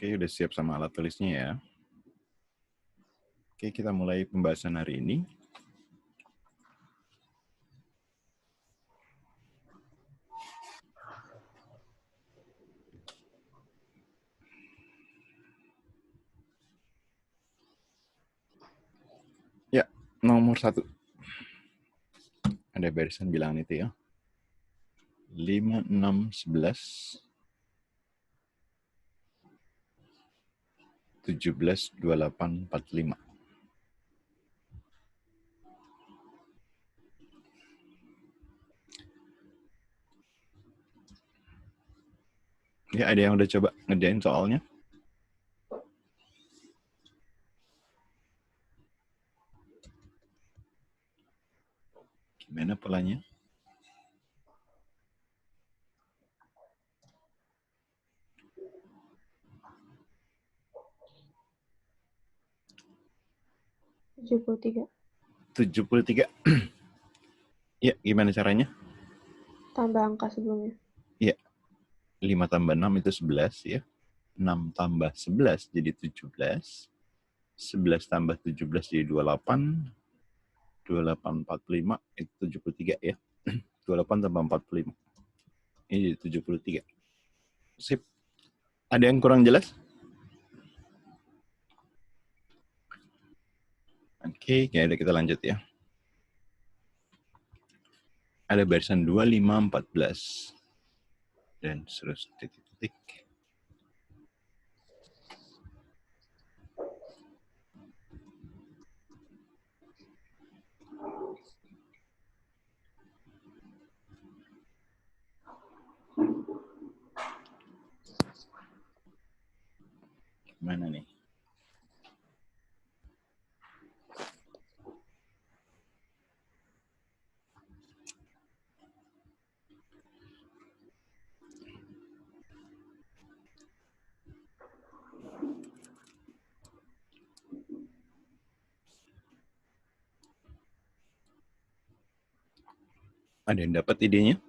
Oke, udah siap sama alat tulisnya ya. Oke, kita mulai pembahasan hari ini. Ya, nomor 1. Ada barisan bilangan itu ya. 5, 6, 11, 17, 28, 45. Ya, ada yang udah coba ngerjain soalnya? Gimana polanya? tiga. 73. Ya, gimana caranya? Tambah angka sebelumnya. Ya, 5 tambah 6 itu 11 ya. 6 tambah 11 jadi 17. 11 tambah 17 jadi 28. 28, 45 itu 73 ya. 28 tambah 45. Ini jadi 73. Sip. Ada yang kurang jelas? Oke, ya udah kita lanjut ya. Ada barisan 2, 5, 14. Dan terus titik-titik. Gimana nih? Ada yang dapat idenya?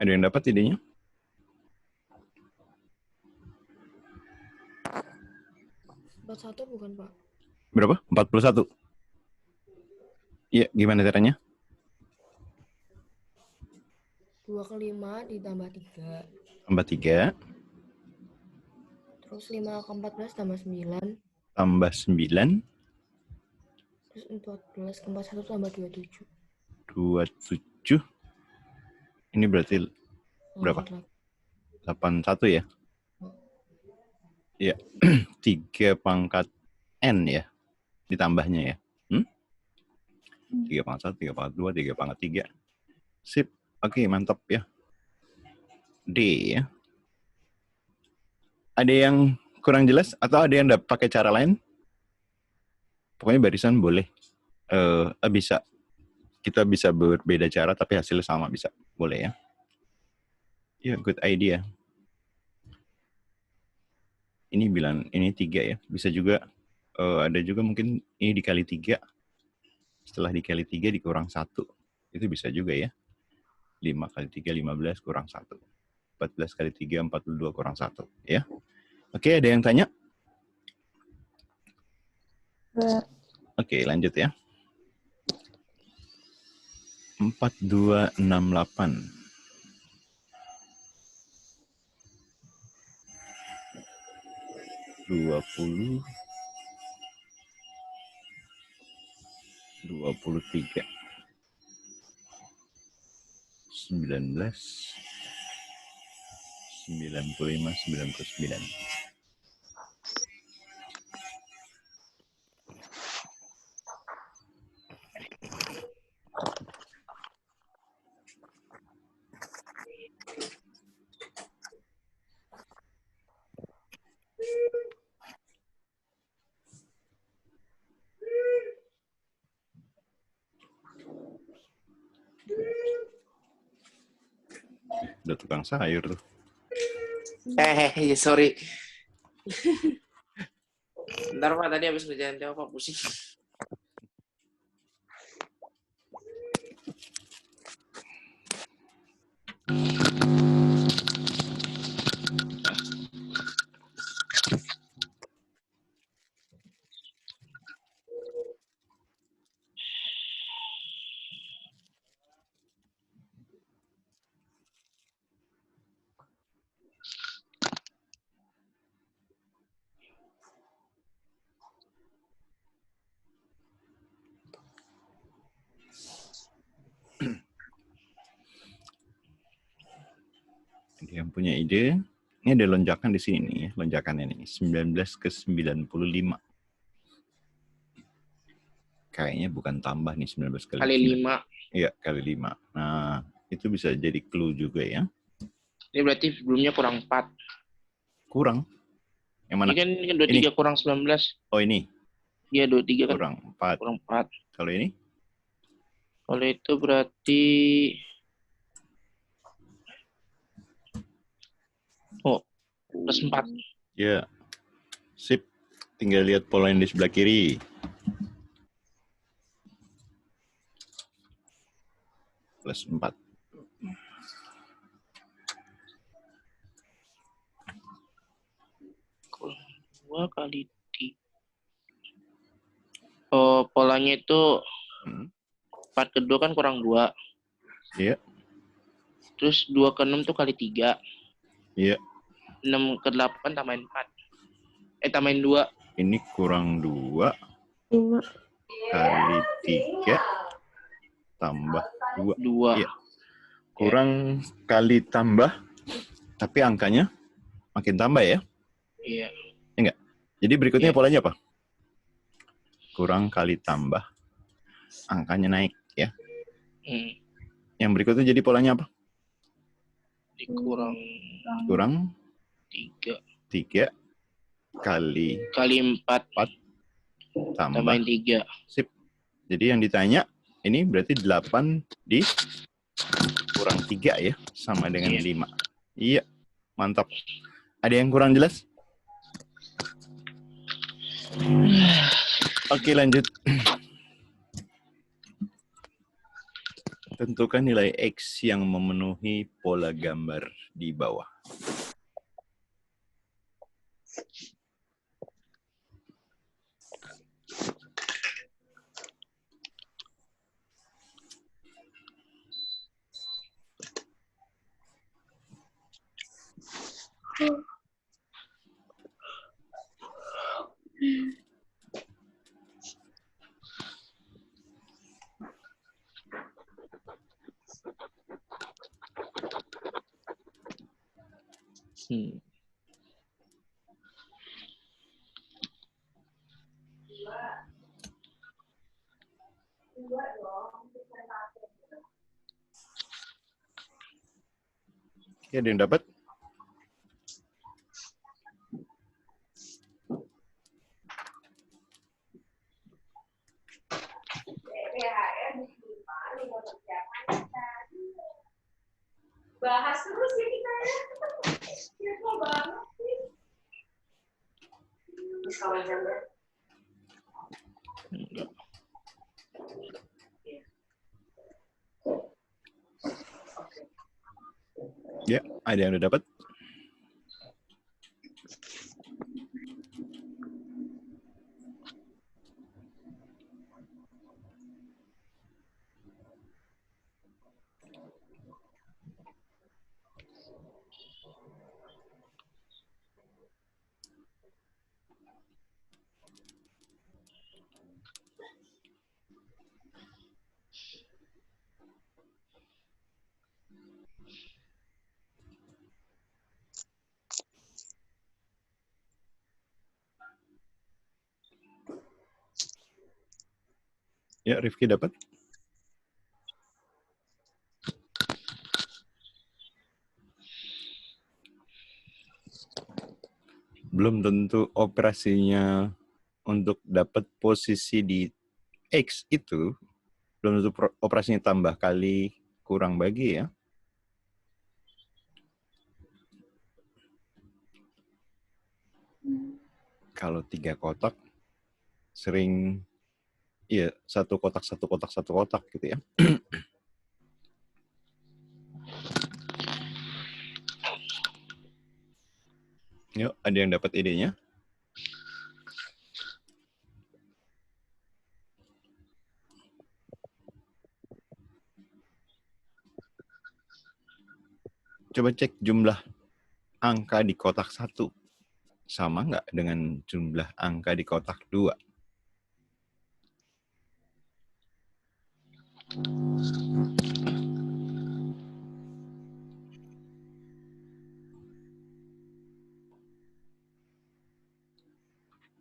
Ada yang dapat idenya? Satu bukan, Pak? Berapa? 41. Iya, gimana caranya? 2 ke 5 ditambah 3. Tambah 3. Terus 5 ke 14 tambah 9. Tambah 9. Terus 14 ke 41 tambah 27. 27. Ini berarti berapa? 81 ya? Iya. 3 pangkat N ya? Ditambahnya ya? 3 pangkat 1, 3 pangkat 2, 3 pangkat 3. Sip. Oke, mantap ya. D ya. Ada yang kurang jelas atau ada yang pakai cara lain? Pokoknya barisan boleh. Bisa. Kita bisa berbeda cara tapi hasilnya sama bisa. Boleh ya. Ya, good idea. Ini bilang ini 3 ya. Bisa juga ada juga mungkin ini dikali 3. Setelah dikali 3 dikurang 1. Itu bisa juga ya. 5 kali 3, 15 kurang 1. 14 kali 3, 42 kurang 1. Ya. Oke, ada yang tanya? Oke, lanjut ya. 4268. 20, 23, 19, 95, 99. Udah tukang sayur tuh. Ya sorry. Bentar Pak, tadi habis ngerjain Pak, pusing. Jadi yang punya ide, ini ada lonjakan di sini nih, lonjakan ini 19 ke 95. Kayaknya bukan tambah nih 19 Kali 5. Iya, kali 5. Nah, itu bisa jadi clue juga ya. Ini berarti sebelumnya kurang 4. Kurang. Yang mana? Ini kan 23 ini. kurang 19. Oh, ini. Iya, 23 kan. Kurang 4. Kurang 4. Kalau ini? Kalau itu berarti plus 4. Ya. Sip. Tinggal lihat pola yang di sebelah kiri. Plus 4. Kurang 2 kali 3. Oh, polanya itu 4 ke 2 kan kurang 2. Iya. Terus 2 ke 6 tuh kali 3. Iya. 6 ke 8 tambahin 4. Tambahin 2. Ini kurang 2. 5. Kali 3. Tambah 2. 2. Iya. Kurang kali tambah. Tapi angkanya makin tambah ya? Iya. Enggak. Jadi berikutnya Iya. polanya apa? Kurang kali tambah. Angkanya naik ya. Yang berikutnya jadi polanya apa? Kurang 3 kali 4 tambah 3. Sip. Jadi yang ditanya ini berarti 8 di kurang 3 ya, sama dengan 5. Iya, mantap. Ada yang kurang jelas? Oke, lanjut. Tentukan nilai X yang memenuhi pola gambar di bawah. Ya, ada yang dapat? Bahas terus ya kita ya. Kepo banget sih. Kawan jamnya. Ya, ada yang udah dapat? Ya, Rifki dapat? Belum tentu operasinya untuk dapat posisi di X itu, belum tentu operasinya tambah kali kurang bagi ya. Kalau 3 kotak, sering iya, 1 kotak, 1 kotak, 1 kotak gitu ya. Yuk, ada yang dapat idenya? Coba cek jumlah angka di kotak 1. Sama nggak dengan jumlah angka di kotak 2?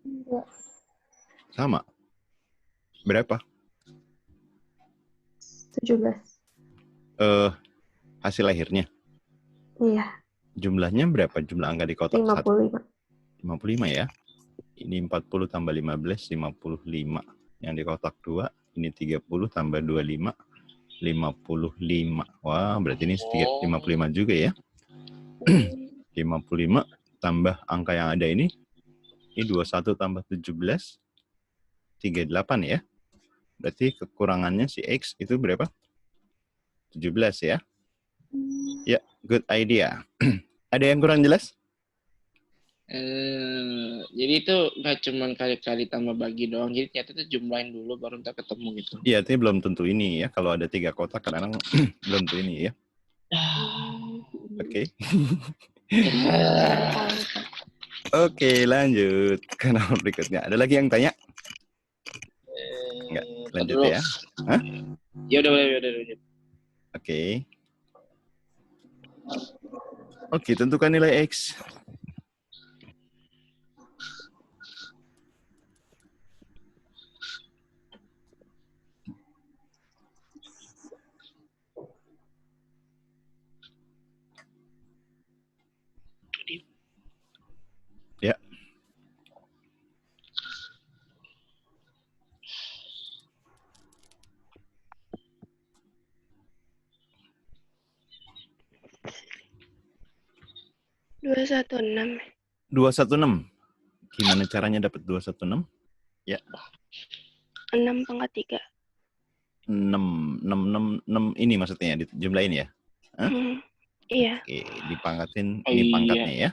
Enggak. Sama. Berapa? 17. Hasil lahirnya. Iya, Jumlahnya berapa jumlah angka di kotak 1? 55. 55 ya. Ini 40 tambah 15, 55. Yang di kotak 2, ini 30 tambah 25, 55. Wah, berarti ini 55 juga ya. 55 tambah angka yang ada ini 21 tambah 17, 38 ya. Berarti kekurangannya si X itu berapa? 17 ya. Ya, good idea. Ada yang kurang jelas? Jadi itu nggak cuma kali-kali tambah bagi doang. Jadi ternyata itu jumlahin dulu baru ntar ketemu gitu. Iya, tapi belum tentu ini ya. Kalau ada 3 kotak kadang-kadang belum tentu ini ya. Oke. Oke, lanjut ke nomor berikutnya. Ada lagi yang tanya? Enggak, lanjut Terus. ya. Hah? Ya udah. Oke. Oke, tentukan nilai X. Ya. $216. 216. Gimana caranya dapat 216? Ya. 6/3. 6 ini maksudnya dijumlahin ya? Hah? Iya. Oke, dipangkatin Oh, ini iya. pangkatnya ya.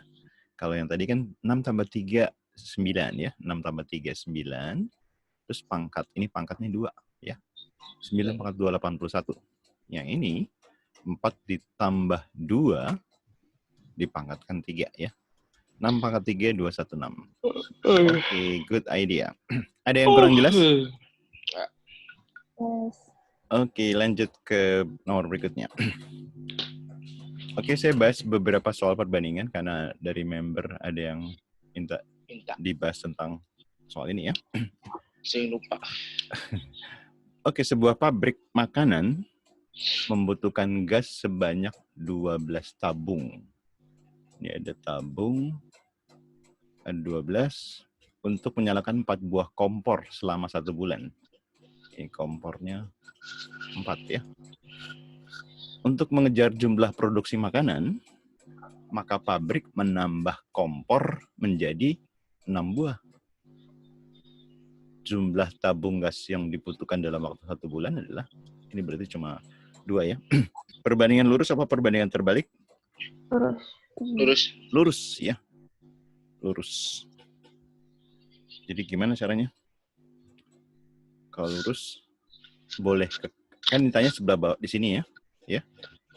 Kalau yang tadi kan 6 tambah 3, 9 ya. 6 tambah 3, 9. Terus pangkat, ini pangkatnya 2 ya. 9 pangkat 2, 81. Yang ini 4 ditambah 2 dipangkatkan 3 ya. 6 pangkat 3, 216. Oke, good idea. Ada yang kurang jelas? Yes. Oke, lanjut ke nomor berikutnya. Oke, saya bahas beberapa soal perbandingan karena dari member ada yang minta dibahas tentang soal ini ya. Saya lupa. Oke, sebuah pabrik makanan membutuhkan gas sebanyak 12 tabung. Ini ada tabung, ada 12, untuk menyalakan 4 buah kompor selama 1 bulan. Ini kompornya 4 ya. Untuk mengejar jumlah produksi makanan, maka pabrik menambah kompor menjadi 6 buah. Jumlah tabung gas yang dibutuhkan dalam waktu 1 bulan adalah, ini berarti cuma 2 ya. Perbandingan lurus apa perbandingan terbalik? Lurus. Lurus ya. Lurus. Jadi gimana caranya? Kalau lurus, boleh kan ditanya sebelah bawah di sini ya. Ya.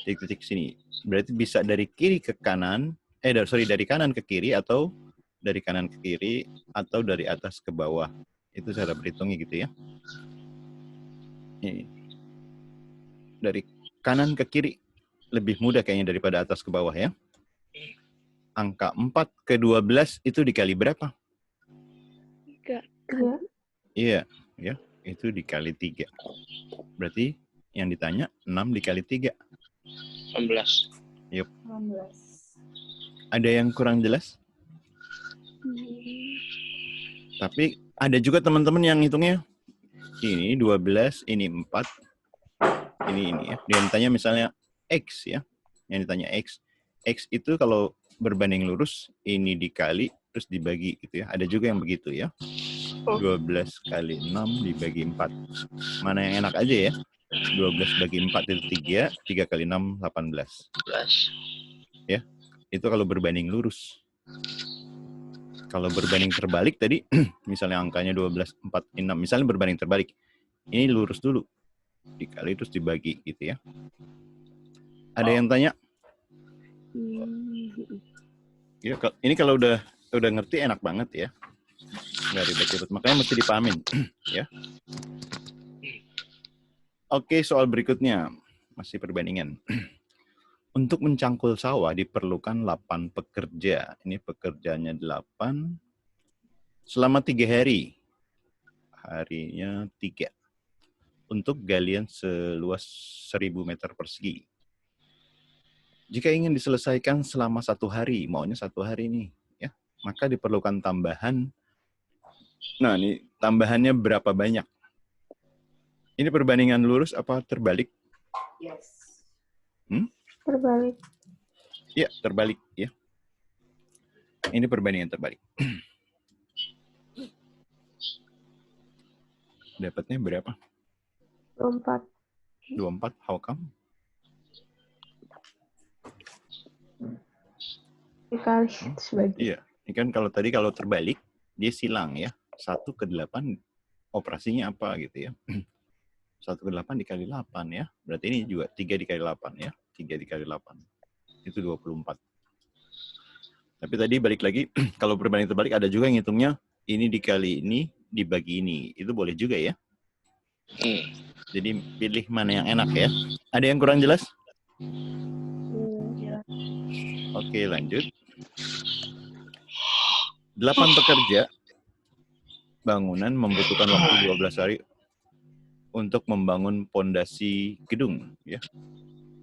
Titik-titik sini. Berarti bisa dari kiri ke kanan, dari kanan ke kiri atau dari kanan ke kiri atau dari atas ke bawah. Itu cara berhitungnya gitu ya. Ini. Dari kanan ke kiri lebih mudah kayaknya daripada atas ke bawah ya. Angka 4 ke 12 itu dikali berapa? 3. Iya, ya. Itu dikali 3. Berarti yang ditanya 6 dikali 3. 16. 16. Ada yang kurang jelas? Tapi ada juga teman-teman yang hitungnya ini 12, ini 4, ini ya. Dia ditanya misalnya X ya. Yang ditanya X. X itu kalau berbanding lurus, ini dikali, terus dibagi gitu ya. Ada juga yang begitu ya. 12 kali 6 dibagi 4. Mana yang enak aja ya. 12 bagi 4 itu 3, 3 kali 6, 18. 11. Ya, itu kalau berbanding lurus. Kalau berbanding terbalik tadi, misalnya angkanya 12, 4, 6. Misalnya berbanding terbalik. Ini lurus dulu. Dikali terus dibagi gitu ya. Ada yang tanya? Ya, ini kalau udah ngerti enak banget ya. Nggak ribet-ribet. Makanya mesti dipahamin. Ya. Oke, soal berikutnya. Masih perbandingan. Untuk mencangkul sawah diperlukan 8 pekerja. Ini pekerjanya 8. Selama 3 hari. Harinya 3. Untuk galian seluas 1000 meter persegi. Jika ingin diselesaikan selama 1 hari, maunya 1 hari nih, ya, maka diperlukan tambahan. Nah, ini tambahannya berapa banyak? Ini perbandingan lurus apa terbalik? Yes. Terbalik. Ya, terbalik ya. Ini perbandingan terbalik. Dapatnya berapa? 24. 24, how come? Dikali sebagai. Iya, ini kan kalau tadi kalau terbalik, dia silang ya. 1 ke 8 operasinya apa gitu ya. 1 ke 8 dikali 8 ya. Berarti ini juga 3 dikali 8 ya. 3 dikali 8. Itu 24. Tapi tadi balik lagi, kalau perbandingan terbalik ada juga yang ngitungnya ini dikali ini dibagi ini. Itu boleh juga ya. Jadi pilih mana yang enak ya. Ada yang kurang jelas? Oke, lanjut. 8 pekerja bangunan membutuhkan waktu 12 hari untuk membangun pondasi gedung ya.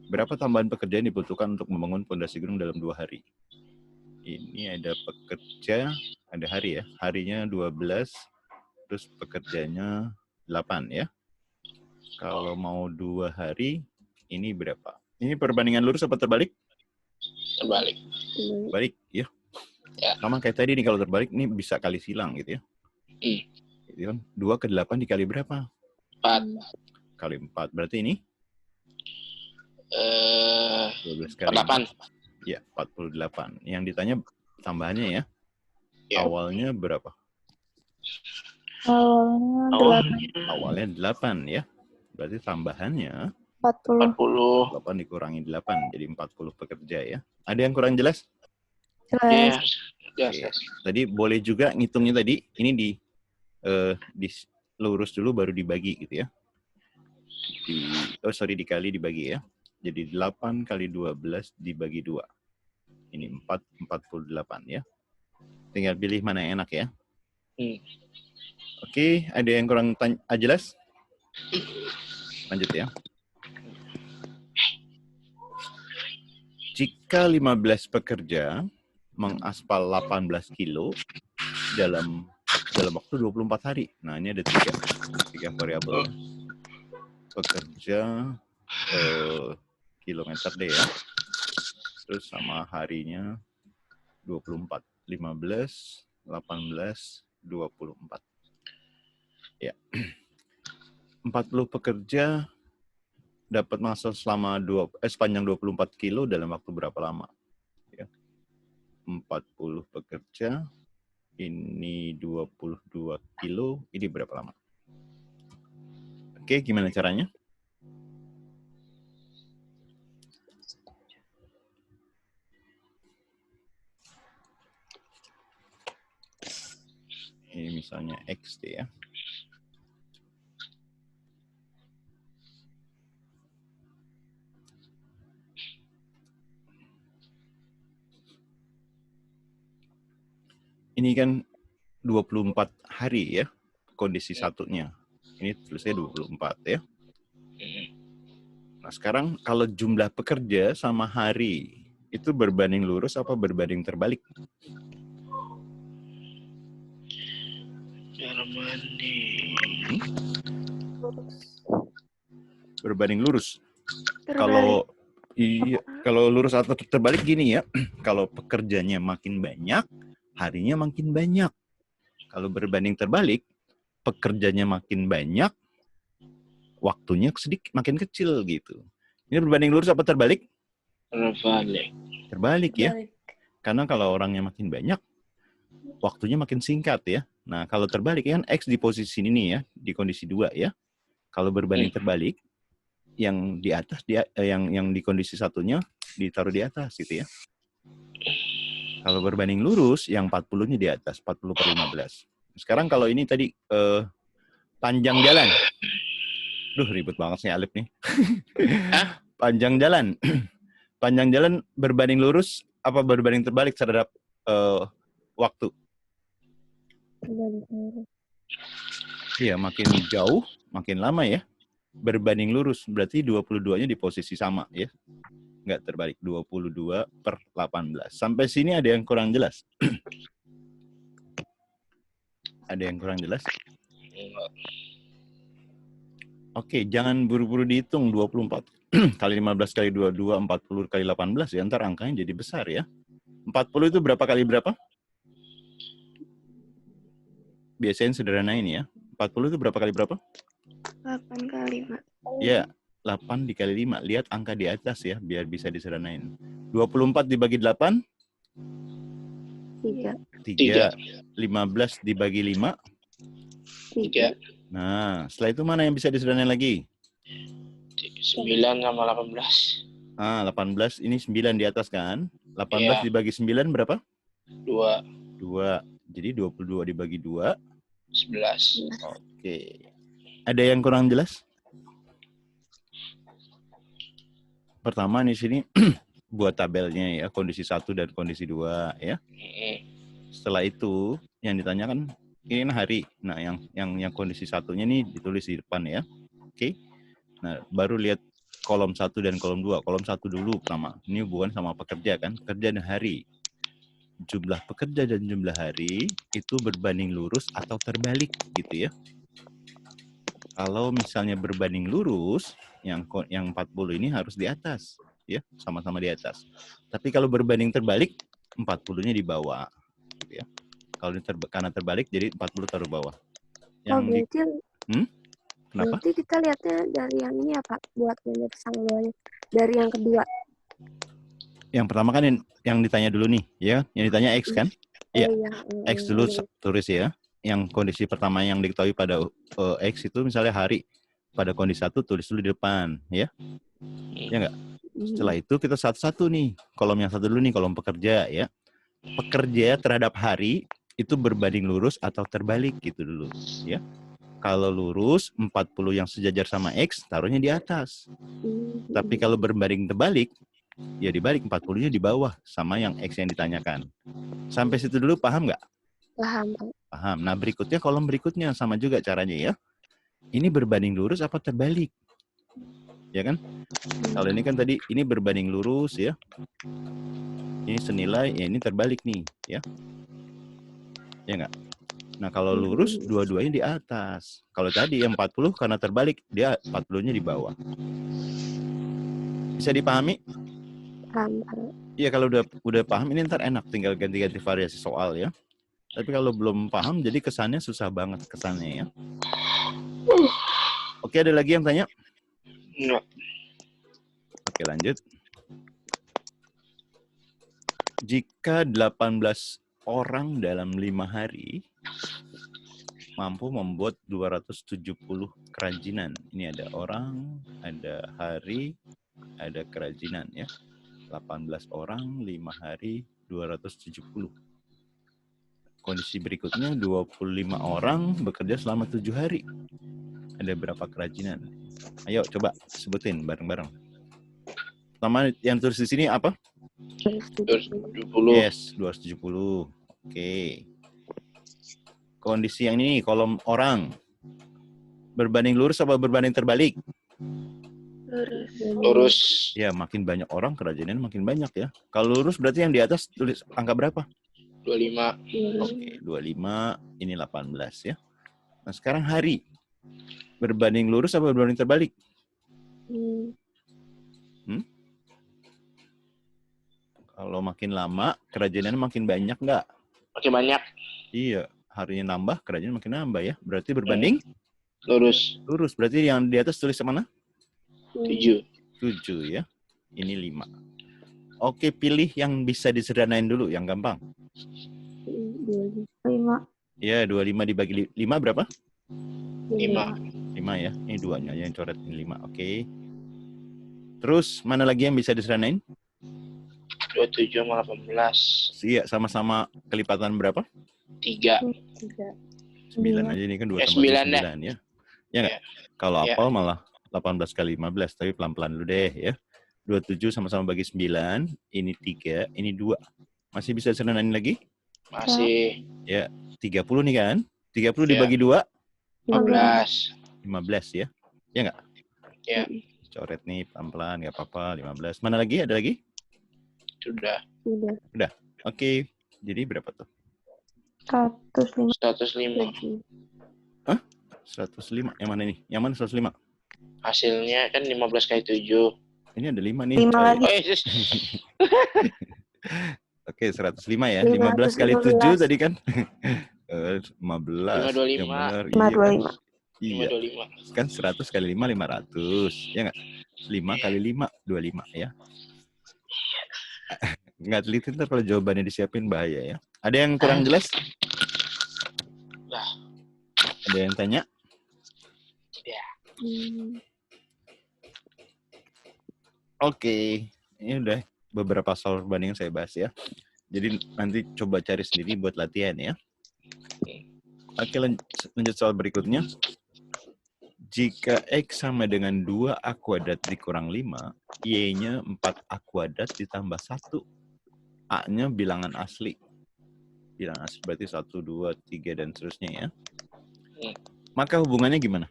Berapa tambahan pekerja yang dibutuhkan untuk membangun pondasi gedung dalam 2 hari? Ini ada pekerja, ada hari ya. Harinya 12, terus pekerjanya 8 ya. Kalau mau 2 hari, ini berapa? Ini perbandingan lurus apa terbalik? Terbalik. Balik ya. Ya. Sama kayak tadi nih, kalau terbalik ini bisa kali silang gitu ya. Gitu kan. 2 ke 8 dikali berapa? 4. Kali 4. Berarti ini? 12 kali 48. 4. Ya, 48. Yang ditanya tambahannya ya. Ya. Awalnya berapa? Awalnya 8 ya. Berarti tambahannya 40. 8 dikurangi 8, jadi 40 pekerja ya. Ada yang kurang jelas? Jelas. Yes. Tadi boleh juga ngitungnya tadi, ini di lurus dulu baru dibagi gitu ya. Dikali dibagi ya. Jadi 8 kali 12 dibagi 2. Ini 48 ya. Tinggal pilih mana yang enak ya. Oke, ada yang kurang jelas? Lanjut ya. Jika 15 pekerja mengaspal 18 kilo dalam waktu 24 hari. Nah, ini ada 3 variabel. Pekerja kilometer deh ya. Terus sama harinya 24. 15, 18, 24. Ya. 40 pekerja dapat menghasilkan sepanjang 24 kilo dalam waktu berapa lama? Ya. 40 pekerja, ini 22 kilo, ini berapa lama? Oke, gimana caranya? Ini misalnya X ya. Ini kan 24 hari ya, kondisi satunya. Ini tulisnya 24 ya. Nah sekarang kalau jumlah pekerja sama hari, itu berbanding lurus apa berbanding terbalik? Cara mandi. Berbanding lurus. Terbalik. Kalau lurus atau terbalik gini ya, kalau pekerjanya makin banyak, harinya makin banyak. Kalau berbanding terbalik, pekerjanya makin banyak, waktunya sedikit makin kecil gitu. Ini berbanding lurus apa terbalik? Terbalik. Terbalik ya. Terbalik. Karena kalau orangnya makin banyak, waktunya makin singkat ya. Nah, kalau terbalik kan X di posisi ini ya, di kondisi 2 ya. Kalau berbanding terbalik, yang di atas yang di kondisi satunya ditaruh di atas gitu ya. Kalau berbanding lurus, yang 40-nya di atas, 40/15. Sekarang kalau ini tadi panjang jalan. Duh, ribet banget sih Alif nih. Panjang jalan. Panjang jalan berbanding lurus apa berbanding terbalik terhadap waktu? Iya, makin jauh, makin lama ya. Berbanding lurus, berarti 22-nya di posisi sama ya. Nggak terbalik, 22/18. Sampai sini ada yang kurang jelas? Ada yang kurang jelas? Oke, jangan buru-buru dihitung 24 kali 15 kali 22, 40 kali 18 ya, ntar angkanya jadi besar ya. 40 itu berapa kali berapa? Biasain sederhanain ya. 40 itu berapa kali berapa? 8 kali 5. Ya, 8 dikali 5. Lihat angka di atas ya, biar bisa disederhanain. 24 dibagi 8? 3. 3. 15 dibagi 5? 3. Nah, setelah itu mana yang bisa disederhanain lagi? 9 sama 18. 18. Ini 9 di atas kan? 18 Iya. dibagi 9 berapa? 2. 2. Jadi 22 dibagi 2? 11. Oke. Ada yang kurang jelas? Pertama di sini buat tabelnya ya, kondisi 1 dan kondisi 2 ya. Setelah itu yang ditanyakan ini hari. Nah, yang kondisi satunya nih ditulis di depan ya. Oke. Nah, baru lihat kolom 1 dan kolom 2. Kolom 1 dulu pertama. Ini hubungan sama pekerja kan? Pekerja dan hari. Jumlah pekerja dan jumlah hari itu berbanding lurus atau terbalik gitu ya. Kalau misalnya berbanding lurus, yang 40 ini harus di atas ya, sama-sama di atas. Tapi kalau berbanding terbalik, 40-nya di bawah gitu ya. Kalau karena terbalik jadi 40 taruh bawah. Yang kenapa? Berarti kita lihatnya dari yang ini ya Pak, buat yang tanggalnya. Dari yang kedua. Yang pertama kan yang ditanya dulu nih, ya. Yang ditanya X kan? Iya. X dulu tulis ya. Yang kondisi pertama yang diketahui pada X itu misalnya hari. Pada kondisi 1 tulis dulu di depan, ya. Ya enggak? Setelah itu kita satu-satu nih. Kolom yang satu dulu nih, kolom pekerja ya. Pekerja terhadap hari itu berbanding lurus atau terbalik gitu dulu, ya. Kalau lurus 40 yang sejajar sama X taruhnya di atas. Tapi kalau berbanding terbalik ya dibalik, 40-nya di bawah sama yang X yang ditanyakan. Sampai situ dulu paham nggak? Paham. Paham. Nah berikutnya kolom berikutnya sama juga caranya ya. Ini berbanding lurus apa terbalik? Ya kan? Kalau ini kan tadi ini berbanding lurus ya. Ini senilai, ya ini terbalik nih ya. Ya nggak? Nah kalau lurus dua-duanya di atas. Kalau tadi yang 40 karena terbalik dia 40-nya di bawah. Bisa dipahami? Paham. Iya kalau udah paham ini ntar enak tinggal ganti-ganti variasi soal ya. Tapi kalau belum paham jadi kesannya susah banget kesannya ya. Oke, ada lagi yang tanya? Enggak. Oke, lanjut. Jika 18 orang dalam 5 hari mampu membuat 270 kerajinan. Ini ada orang, ada hari, ada kerajinan ya. 18 orang, 5 hari, 270. Kondisi berikutnya 25 orang bekerja selama 7 hari. Ada berapa kerajinan? Ayo coba sebutin bareng-bareng. Pertama yang tulis di sini apa? 270. Yes, 270. Oke. Kondisi yang ini kolom orang. Berbanding lurus apa berbanding terbalik? Lurus. Ya, makin banyak orang kerajinan makin banyak ya. Kalau lurus berarti yang di atas tulis angka berapa? 25. Oke, 25, ini 18 ya. Nah, sekarang hari. Berbanding lurus apa berbanding terbalik? Kalau makin lama, kerajinan makin banyak nggak? Makin banyak. Iya, harinya nambah, kerajinan makin nambah ya. Berarti berbanding? Lurus. Lurus. Berarti yang di atas tulis mana? 7. 7 ya. Ini 5. Oke, pilih yang bisa disederhanain dulu, yang gampang. 5. Ya, 25 dibagi 5 berapa? 5. 5 ya. Ini duanya yang coret ini 5. Oke. Terus mana lagi yang bisa disederhanain? 27 sama 18. Iya, sama-sama kelipatan berapa? 3. 9 aja ini kan 2 tambah 9 9 ya. Ya nggak? Kalau Ya. apal malah 18 kali 15, tapi pelan-pelan dulu deh ya. 27 sama-sama bagi 9, ini 3, ini 2. Masih bisa disederhanain lagi? Masih. Ya, 30 nih kan? 30 Ya. dibagi 2, 15. 15 ya. Ya nggak? Ya. Coret nih pelan-pelan, nggak apa-apa, 15. Mana lagi? Ada lagi? Sudah. Oke, jadi berapa tuh? 105. 105. 105. Yang mana nih? Yang mana 105? Hasilnya kan 15 kali 7. Ini ada 5 nih. 5 coy. lagi. Oh, yes. Oke, 105 ya. 15 kali 7 tadi kan? 15. 525. Yang benar. 525. Iya. 525. Kan 100 kali 5, 500. Ya nggak? 5 kali 5, 25 ya. Nggak teliti ntar kalau jawabannya disiapin bahaya ya. Ada yang kurang jelas? Lah. Ada yang tanya? Oke. Ini udah beberapa soal perbandingan saya bahas ya. Jadi nanti coba cari sendiri buat latihan ya. Oke, lanjut soal berikutnya. Jika X sama dengan 2A kuadrat dikurang 5, Y-nya 4A kuadrat ditambah 1. A-nya bilangan asli. Bilangan asli berarti 1, 2, 3, dan seterusnya ya. Maka hubungannya gimana?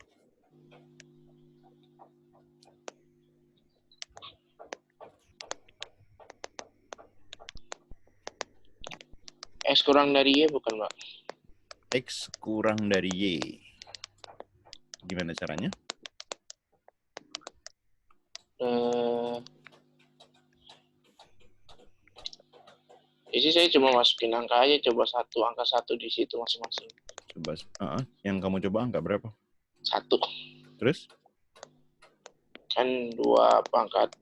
X kurang dari Y bukan, Mbak? X kurang dari Y. Gimana caranya? Jadi saya cuma masukin angka aja, coba angka 1 di situ masing-masing. Coba, yang kamu coba angka berapa? 1. Terus? Kan 2 pangkat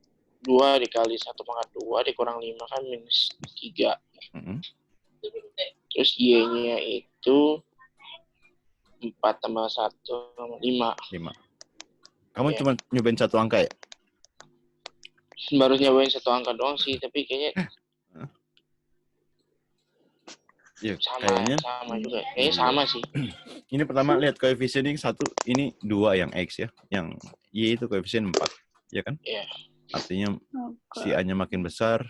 2 dikali 1 pangkat 2 dikurang 5 kan minus 3. Terus Y-nya itu 4 tambah 1 5. Kamu Ya. cuma nyobain satu angka ya? Baru nyobain 1 angka doang sih, tapi kayaknya Ya, sama juga. Kayaknya sama sih. Ini pertama lihat koefisien ini 1, ini 2 yang X ya. Yang Y itu koefisien 4, ya kan? Iya. Artinya si A-nya makin besar,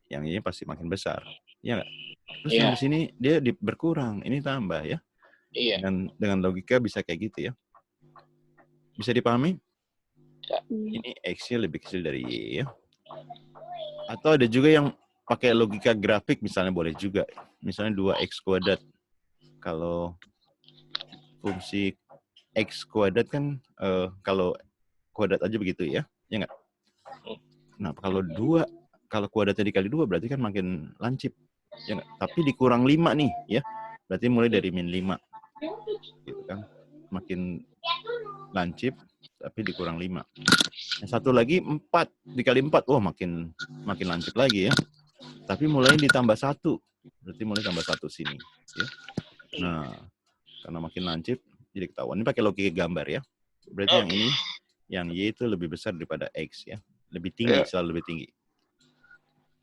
yang Y pasti makin besar. Ya nggak? Terus Iya. yang di sini dia berkurang, ini tambah ya. Iya. Dengan logika bisa kayak gitu ya. Bisa dipahami? Ya. Ini X-nya lebih kecil dari Y ya. Atau ada juga yang pakai logika grafik misalnya boleh juga. Misalnya 2X kuadrat. Kalau fungsi X kuadrat kan kalau kuadrat aja begitu ya. Ya nggak? Nah, kalau kuadratnya dikali 2 berarti kan makin lancip. Ya nggak? Tapi dikurang 5 nih ya. Berarti mulai dari min 5. Gitu kan. Makin lancip tapi dikurang 5. Yang satu lagi 4 dikali 4. Wah, makin lancip lagi ya. Tapi mulai ditambah 1. Berarti mulai tambah 1 sini. Ya. Nah, karena makin lancip, jadi ketahuan. Ini pakai logika gambar ya. Berarti yang ini, yang Y itu lebih besar daripada X ya. Lebih tinggi, selalu lebih tinggi.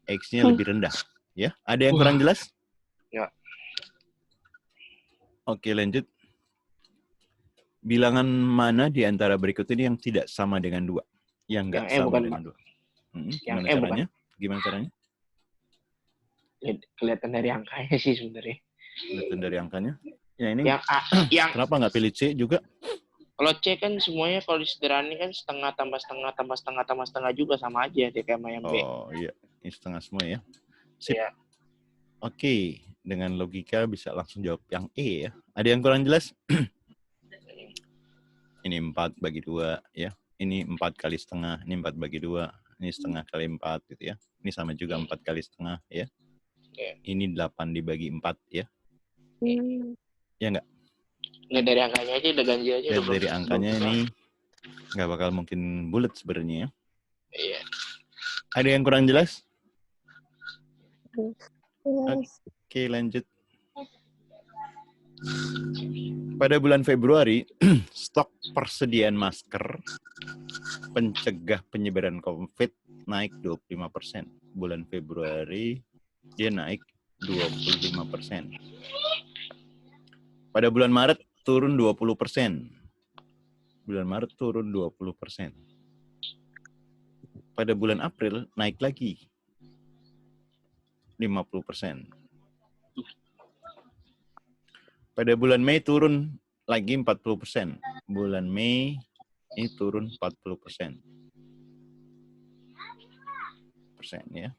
X-nya lebih rendah. Ya. Ada yang kurang jelas? Ya. Oke, lanjut. Bilangan mana di antara berikut ini yang tidak sama dengan 2? Yang nggak Yang E sama bukan, dengan 2. Yang Gimana E bukan. caranya? Gimana caranya? Kelihatan dari angkanya sih sebenarnya. Kelihatan dari angkanya. Ya ini Yang A, yang kenapa nggak pilih C juga? kalau C kan semuanya kalau disederhanain kan setengah tambah setengah tambah setengah tambah setengah juga sama aja dia kayak sama yang B. Oh iya, ini setengah semua ya. Sip. Iya. Oke, dengan logika bisa langsung jawab yang E ya. Ada yang kurang jelas? Ini 4 bagi 2 ya. Ini 4 kali setengah, ini 4 bagi 2, ini setengah kali 4 gitu ya. Ini sama juga 4 kali setengah ya. Ini 8 dibagi 4 ya. Ya enggak? Nggak dari angkanya aja udah ganjil aja. Dan udah dari belum- angkanya belum- ini nggak bakal mungkin bulat sebenarnya ya. Iya. Ada yang kurang jelas? Yes. Oke, lanjut. Pada bulan Februari, stok persediaan masker pencegah penyebaran COVID naik 25%. Bulan Februari dia naik 25%. Pada bulan Maret turun 20%. Bulan Maret turun 20%. Pada bulan April naik lagi 50%. Pada bulan Mei turun lagi 40%. Bulan Mei ini turun 40%. Ya.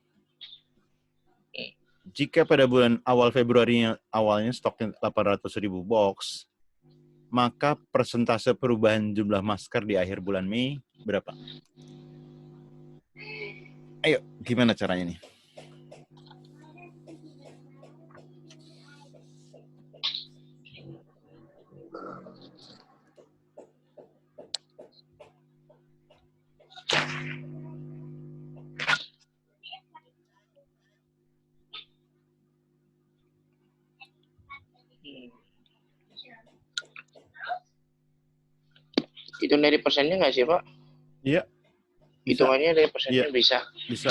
Jika pada bulan awal Februari awalnya stoknya 800.000 box, maka persentase perubahan jumlah masker di akhir bulan Mei berapa? Ayo, gimana caranya nih? Itu dari persennya nggak sih, Pak? Iya. Hitungannya dari persennya Iya. bisa. Bisa.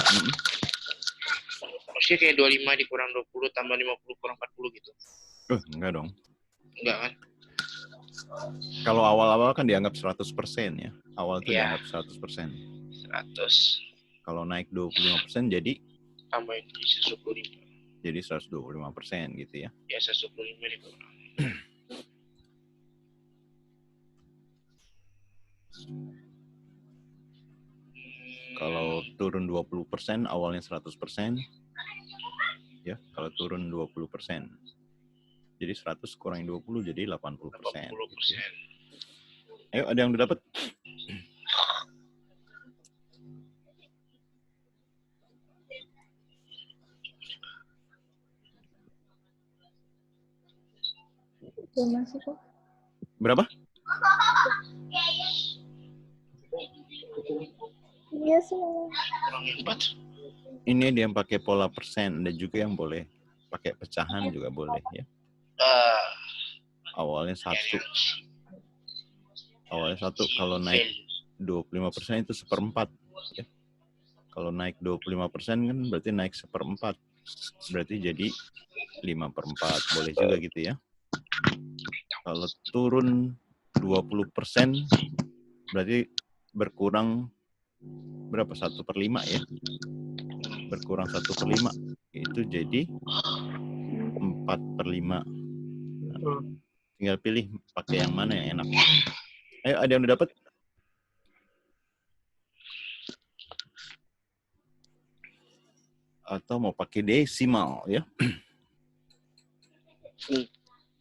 Maksudnya kayak 25 dikurang 20 tambah 50 kurang 40 gitu. Enggak dong. Enggak kan? Kalau awal-awal kan dianggap 100% ya. Awal itu Iya. dianggap 100%. 100. Kalau naik 25% jadi Tambahin jadi 125. jadi 125% gitu ya. Ya 125 dikurang. Kalau turun 20%, awalnya 100%. Ya, kalau turun 20%. Jadi 100 kurangi 20 jadi 80%. 80%. Ayo, ada yang udah dapat? Belum masuk kok. Berapa? Iya sih. Kurang 4. Ini ada yang pakai pola persen, ada juga yang boleh pakai pecahan juga boleh ya. Awalnya 1. Awalnya 1, kalau naik 25% itu 1/4 ya. Kalau naik 25% kan berarti naik 1/4. Berarti jadi 5/4. Boleh juga gitu ya. Kalau turun 20% berarti berkurang berapa? 1/5 ya. Berkurang 1/5. Itu jadi 4/5. Nah, tinggal pilih pakai yang mana yang enak. Ayo, ada yang udah dapat? Atau mau pakai desimal ya?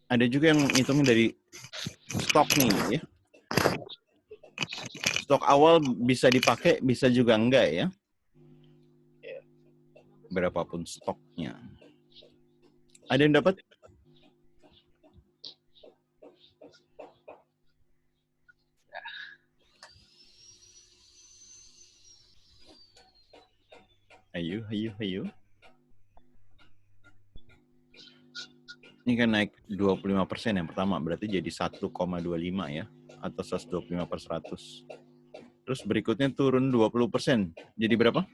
Ada juga yang ngitungin dari stok nih ya. Stok awal bisa dipakai, bisa juga enggak ya. Berapapun stoknya. Ada yang dapat? Ayo. Ini kan naik 25% yang pertama, berarti jadi 1,25 ya, atau 125/100. Terus berikutnya turun 20%, jadi berapa?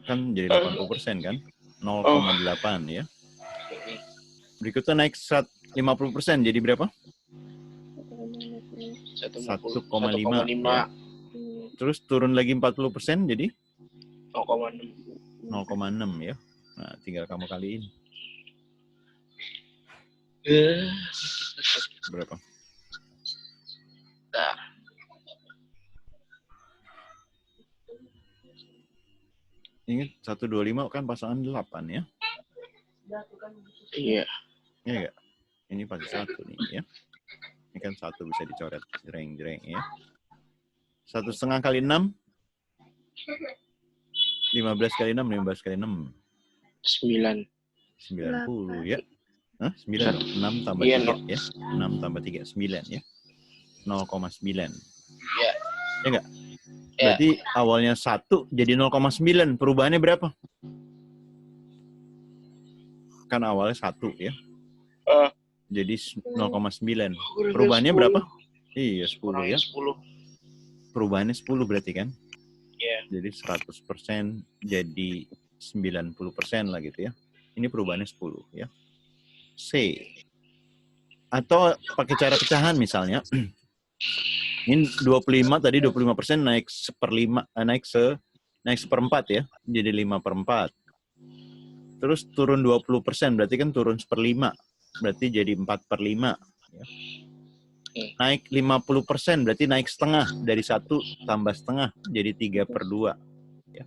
Kan jadi 80% kan? 0,8 ya. Berikutnya naik 50%, jadi berapa? 1,5. 1,5. Terus turun lagi 40%, jadi 0,6. 0,6 ya. Nah, tinggal kamu kaliin. Berapa? Nah, Ingat 125 kan pasangan 8 ya. iya. Iya enggak? Ini pasti 1 nih ya. Ini kan 1 bisa dicoret jreng-jreng ya. 1,5 kali 6. 15 kali 6, 15 kali 6. 9. 90 ya. Hah? 9. 6 tambah Iya, 3 ya. 6 tambah 3, 9 ya. 0,9. Iya. Ya enggak? Berarti awalnya 1 jadi 0,9. Perubahannya berapa? Kan awalnya 1 ya. Jadi 0,9. Perubahannya berapa? Iya, 10 ya. 10. Perubahannya 10 berarti kan? Iya. Jadi 100% jadi 90% lah gitu ya. Ini perubahannya 10 ya. C. Atau pakai cara pecahan misalnya. Ini 25 tadi 25% naik naik seperempat ya. Jadi 5/4. Terus turun 20%, berarti kan turun 1/5. Berarti jadi 4/5 ya. Naik 50%, berarti naik setengah. Dari 1 tambah setengah, jadi 3/2. Ya.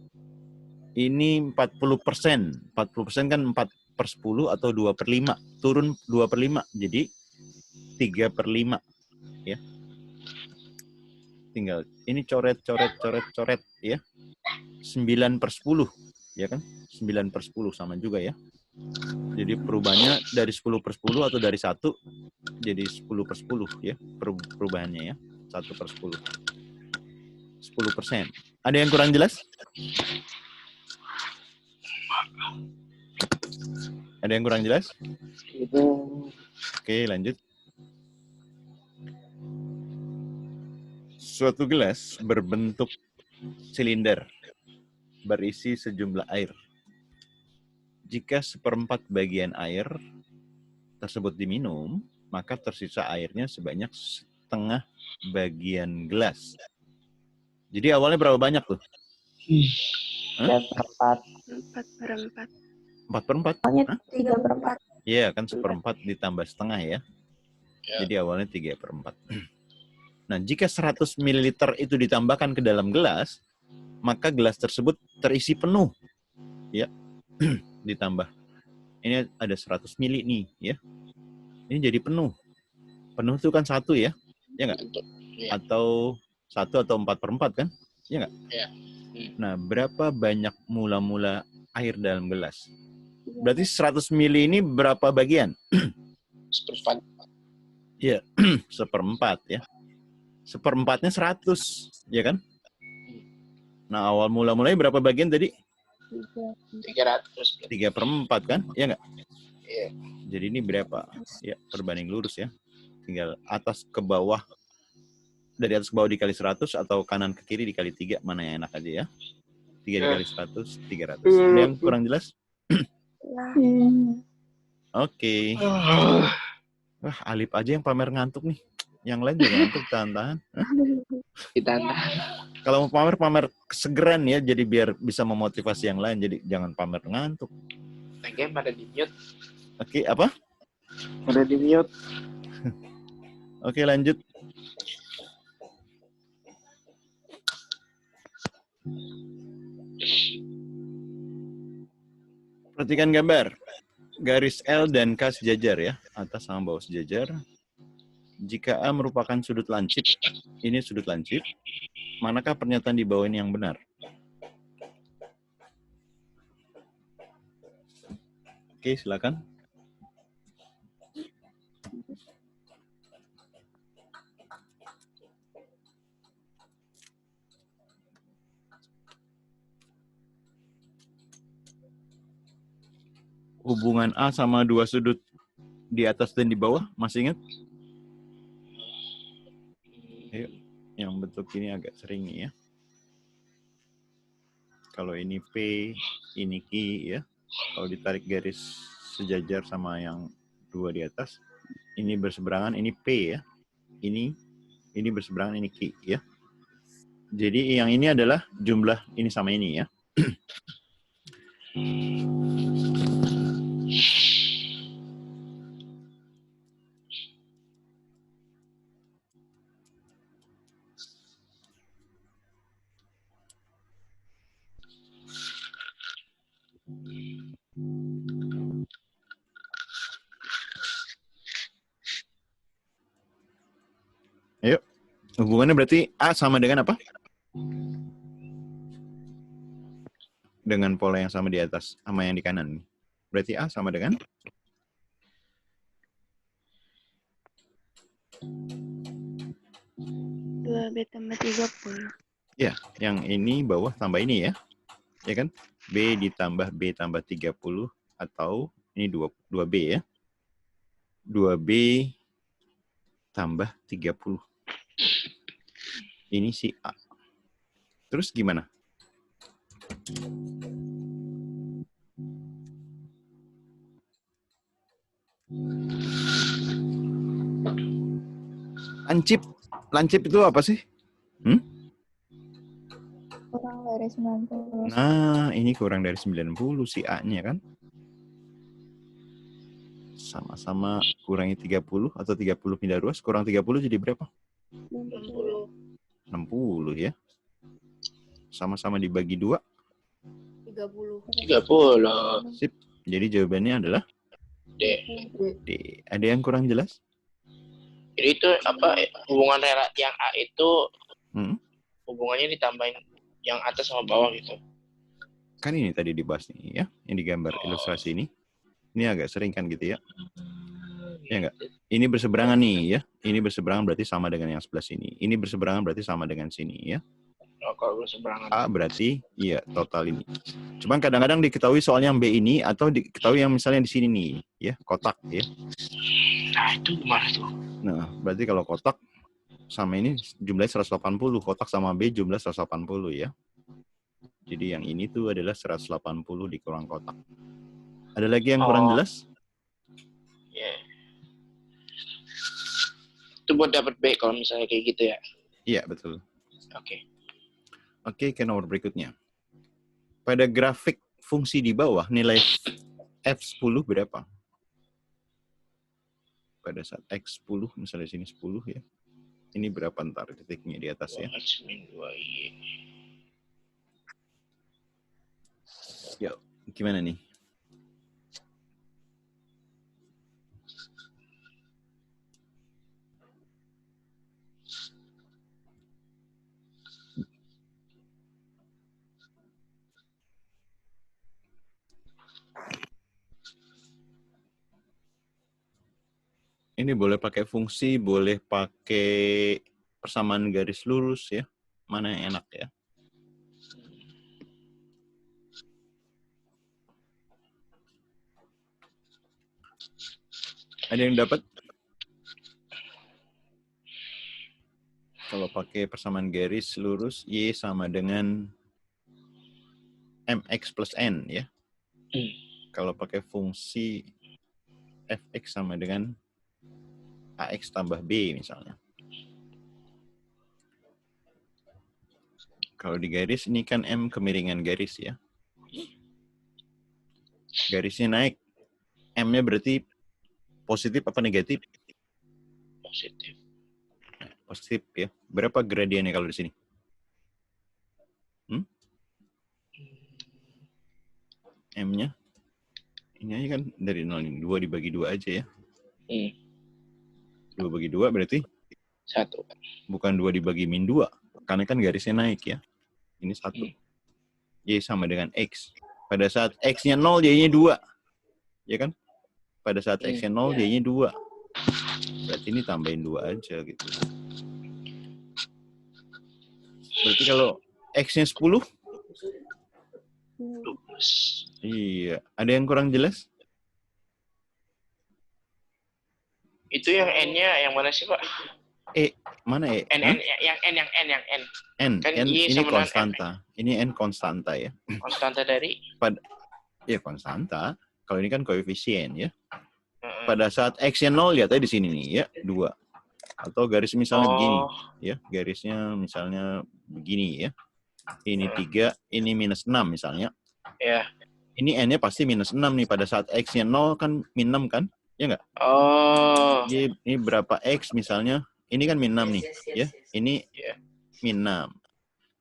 Ini 40%. 40% kan 4/10 atau 2/5. Turun 2/5, jadi 3/5. Ya. Tinggal, ini coret ya. 9/10. Ya kan? 9/10 sama juga ya. Jadi perubahannya dari 10/10 atau dari 1 jadi 10/10 ya perubahannya ya. 1/10. 10%. Ada yang kurang jelas? Ada yang kurang jelas? Oke, lanjut. Suatu gelas berbentuk silinder berisi sejumlah air. Jika 1/4 bagian air tersebut diminum, maka tersisa airnya sebanyak setengah bagian gelas. Jadi awalnya berapa banyak tuh? 4/4. 4/4. 4/4? Awalnya 3/4. Iya, kan 1/4 ditambah setengah ya. Ya. Jadi awalnya 3/4. Nah, jika 100 ml itu ditambahkan ke dalam gelas, maka gelas tersebut terisi penuh. Ya. Ditambah. Ini ada 100 ml nih, ya. Ini jadi penuh. Penuh itu kan 1 ya. Ya enggak? Ya. Atau 1 atau 4/4 kan? Ya enggak? Ya. Nah, berapa banyak mula-mula air dalam gelas? Berarti 100 ml ini berapa bagian? 1/4. Iya, 1/4 ya. 1/4-nya 100, ya kan? Nah, awal mula-mulanya berapa bagian tadi? 300. 3/4 kan? Ya nggak? Iya. Jadi ini berapa? Ya, berbanding lurus ya. Tinggal atas ke bawah. Dari atas ke bawah dikali 100 atau kanan ke kiri dikali 3. Mana yang enak aja ya. 3 dikali 100, 300. Ada yang kurang jelas? Oke. Wah, Alip aja yang pamer ngantuk nih. Yang lain juga ngantuk, tahan-tahan. Ditambah. Kalau mau pamer kesegeran ya, jadi biar bisa memotivasi yang lain. Jadi jangan pamer ngantuk. Lagi pada di mute. Oke, apa? Pada di mute. Oke, lanjut. Perhatikan gambar. Garis L dan K sejajar ya. Atas sama bawah sejajar. Jika A merupakan sudut lancip, ini sudut lancip, manakah pernyataan di bawah ini yang benar? Oke, silakan. Hubungan A sama dua sudut di atas dan di bawah, masih ingat? Ayo, yang bentuk ini agak sering ya. Kalau ini P, ini Q ya. Kalau ditarik garis sejajar sama yang 2 di atas. Ini berseberangan, ini P ya. Ini berseberangan, ini Q ya. Jadi yang ini adalah jumlah ini sama ini ya. Ayo. Hubungannya berarti A sama dengan apa? Dengan pola yang sama di atas sama yang di kanan. Berarti A sama dengan 2B tambah 30. ya, yang ini bawah tambah ini ya. Ya kan? B ditambah B tambah 30 atau ini 2B ya. 2B tambah 30. Ini si A. Terus gimana? Lancip itu apa sih? Kurang dari 90. Nah, ini kurang dari 90 si A-nya kan? Sama-sama kurangi 30 atau 30 pindah ruas, kurang 30 jadi berapa? 60. 60 ya. Sama-sama dibagi 2. 30. Sip. Jadi jawabannya adalah D. D. Ada yang kurang jelas? Jadi itu apa hubungan relasi yang A itu hubungannya ditambahin yang atas sama bawah gitu. Kan ini tadi dibahas nih ya, yang digambar ilustrasi ini. Ini agak sering kan gitu ya. Ya enggak? Ini berseberangan nih ya. Ini berseberangan berarti sama dengan yang sebelah sini. Ini berseberangan berarti sama dengan sini ya. Oh, kalau berseberangan. A berarti iya total ini. Cuman kadang-kadang diketahui soalnya yang B ini atau diketahui yang misalnya di sini nih ya, kotak ya. Nah, itu gimana tuh? Nah, berarti kalau kotak sama ini jumlahnya 180, kotak sama B jumlah 180 ya. Jadi yang ini tuh adalah 180 dikurang kotak. Ada lagi yang kurang jelas? Ya. Itu buat dapat B kalau misalnya kayak gitu ya. Iya, betul. Oke. Oke, ke nomor berikutnya. Pada grafik fungsi di bawah, nilai F10 berapa? Pada saat X10, misalnya sini 10 ya. Ini berapa ntar titiknya di atas ya? 2Y. Ya, gimana nih? Ini boleh pakai fungsi, boleh pakai persamaan garis lurus ya. Mana yang enak ya? Ada yang dapat? Kalau pakai persamaan garis lurus, Y sama dengan MX plus N ya. Kalau pakai fungsi Fx sama dengan AX tambah B misalnya. Kalau di garis ini kan M kemiringan garis ya. Garisnya naik. M-nya berarti positif apa negatif? Positif. Positif ya. Berapa gradiennya kalau di sini? M-nya? Ini aja kan dari 0 ini. 2 dibagi 2 aja ya. 2 bagi 2 berarti? 1. Bukan 2 dibagi min 2. Karena kan garisnya naik ya. Ini 1. Y sama dengan X. Pada saat X-nya 0, Y-nya 2. Ya kan? Pada saat X-nya 0, Y-nya 2. Berarti ini tambahin 2 aja gitu. Berarti kalau X-nya 10? Iya. Ada yang kurang jelas? Itu yang N-nya yang mana sih, Pak? Mana E? Yang N. N. Kan N Y ini sama dengan konstanta. Ini N konstanta ya. Konstanta dari? Ya konstanta. Kalau ini kan koefisien ya. Pada saat X-nya 0, lihat aja di sini nih ya, 2. Atau garis misalnya begini, ya. Garisnya misalnya begini ya. Ini 3, ini minus 6 misalnya. Ya. Ini N-nya pasti minus 6 nih. Pada saat X-nya 0 kan min 6 kan? Ya nggak? Oh. Ini berapa X misalnya? Ini kan min 6 nih. Ya. Ini min 6.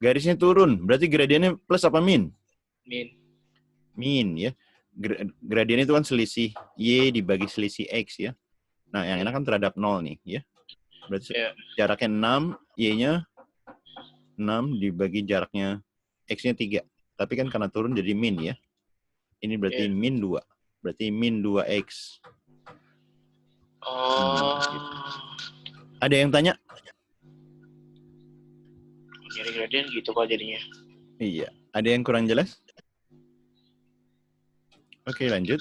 Garisnya turun. Berarti gradiennya plus apa min? Min ya. Gradien itu kan selisih Y dibagi selisih X ya. Nah, yang enak kan terhadap 0 nih ya. Berarti jaraknya 6, Y-nya 6 dibagi jaraknya X-nya 3. Tapi kan karena turun jadi min ya. Ini berarti min 2. Berarti min 2X. Gitu. Ada yang tanya? Jadi gradien gitu kok jadinya. Iya. Ada yang kurang jelas? Oke, lanjut.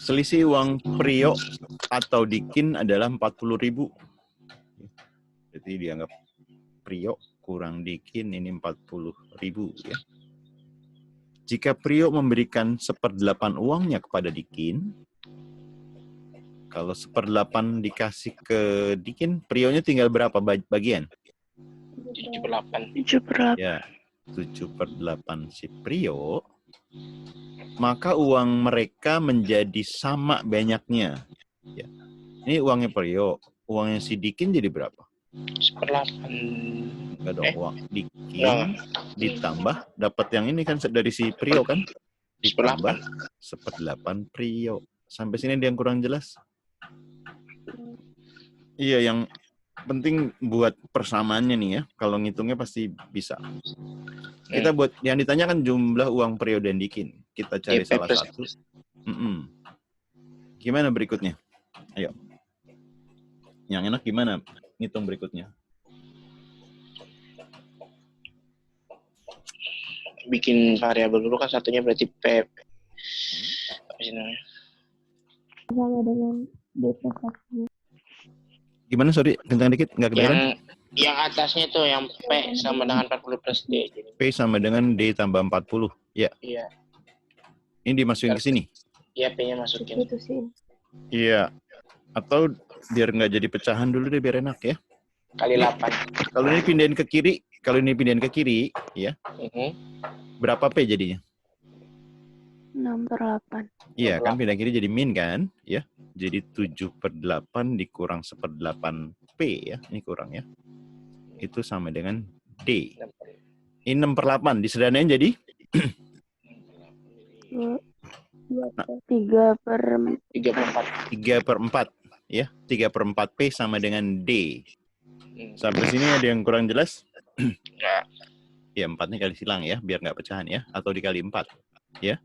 Selisih uang Priok atau Dikin adalah 40.000. Jadi dianggap Priok kurang Dikin ini 40.000 ya. Jika Priok memberikan 1/8 uangnya kepada Dikin, kalau 1/8 dikasih ke Dikin, Prioknya tinggal berapa bagian? 7/8. Ya, 7/8 si Priok. Maka uang mereka menjadi sama banyaknya. Ya. Ini uangnya Priok. Uangnya si Dikin jadi berapa? 1/8. Enggak dong, uang Dikin ditambah dapat yang ini kan dari si Priok kan? Ditambah 1/8 Priok. Sampai sini ada yang kurang jelas? Iya, yang penting buat persamaannya nih ya. Kalau ngitungnya pasti bisa. Kita buat yang ditanyakan jumlah uang Priok dan Dikin. Kita cari salah satu. Gimana berikutnya? Ayo. Yang enak gimana ngitung berikutnya? Bikin variabel dulu kan, satunya berarti P. Apa sih namanya? Sama dengan D plus 1. Gimana, sorry, kencang dikit, nggak kedengeran? Yang atasnya tuh, yang P sama dengan 40 plus D. P sama dengan D tambah 40, ya? Iya. Ini dimasukin ke sini? Iya, P-nya masukin. Itu sih. Iya. Atau biar nggak jadi pecahan dulu deh, biar enak ya. Kali 8. Kalau ini pindahin ke kiri, ya. Berapa P jadinya? 6/8. Iya, kan pindah kiri jadi min kan? Ya. Jadi 7/8 dikurang 1/8 P ya. Ini kurang ya. Itu sama dengan D. Ini 6/8. Disederhanain jadi? 3/4. Ya. 3/4 P sama dengan D. Sampai sini ada yang kurang jelas? Enggak. Ya, 4-nya kali silang ya. Biar nggak pecahan ya. Atau dikali 4. Ya.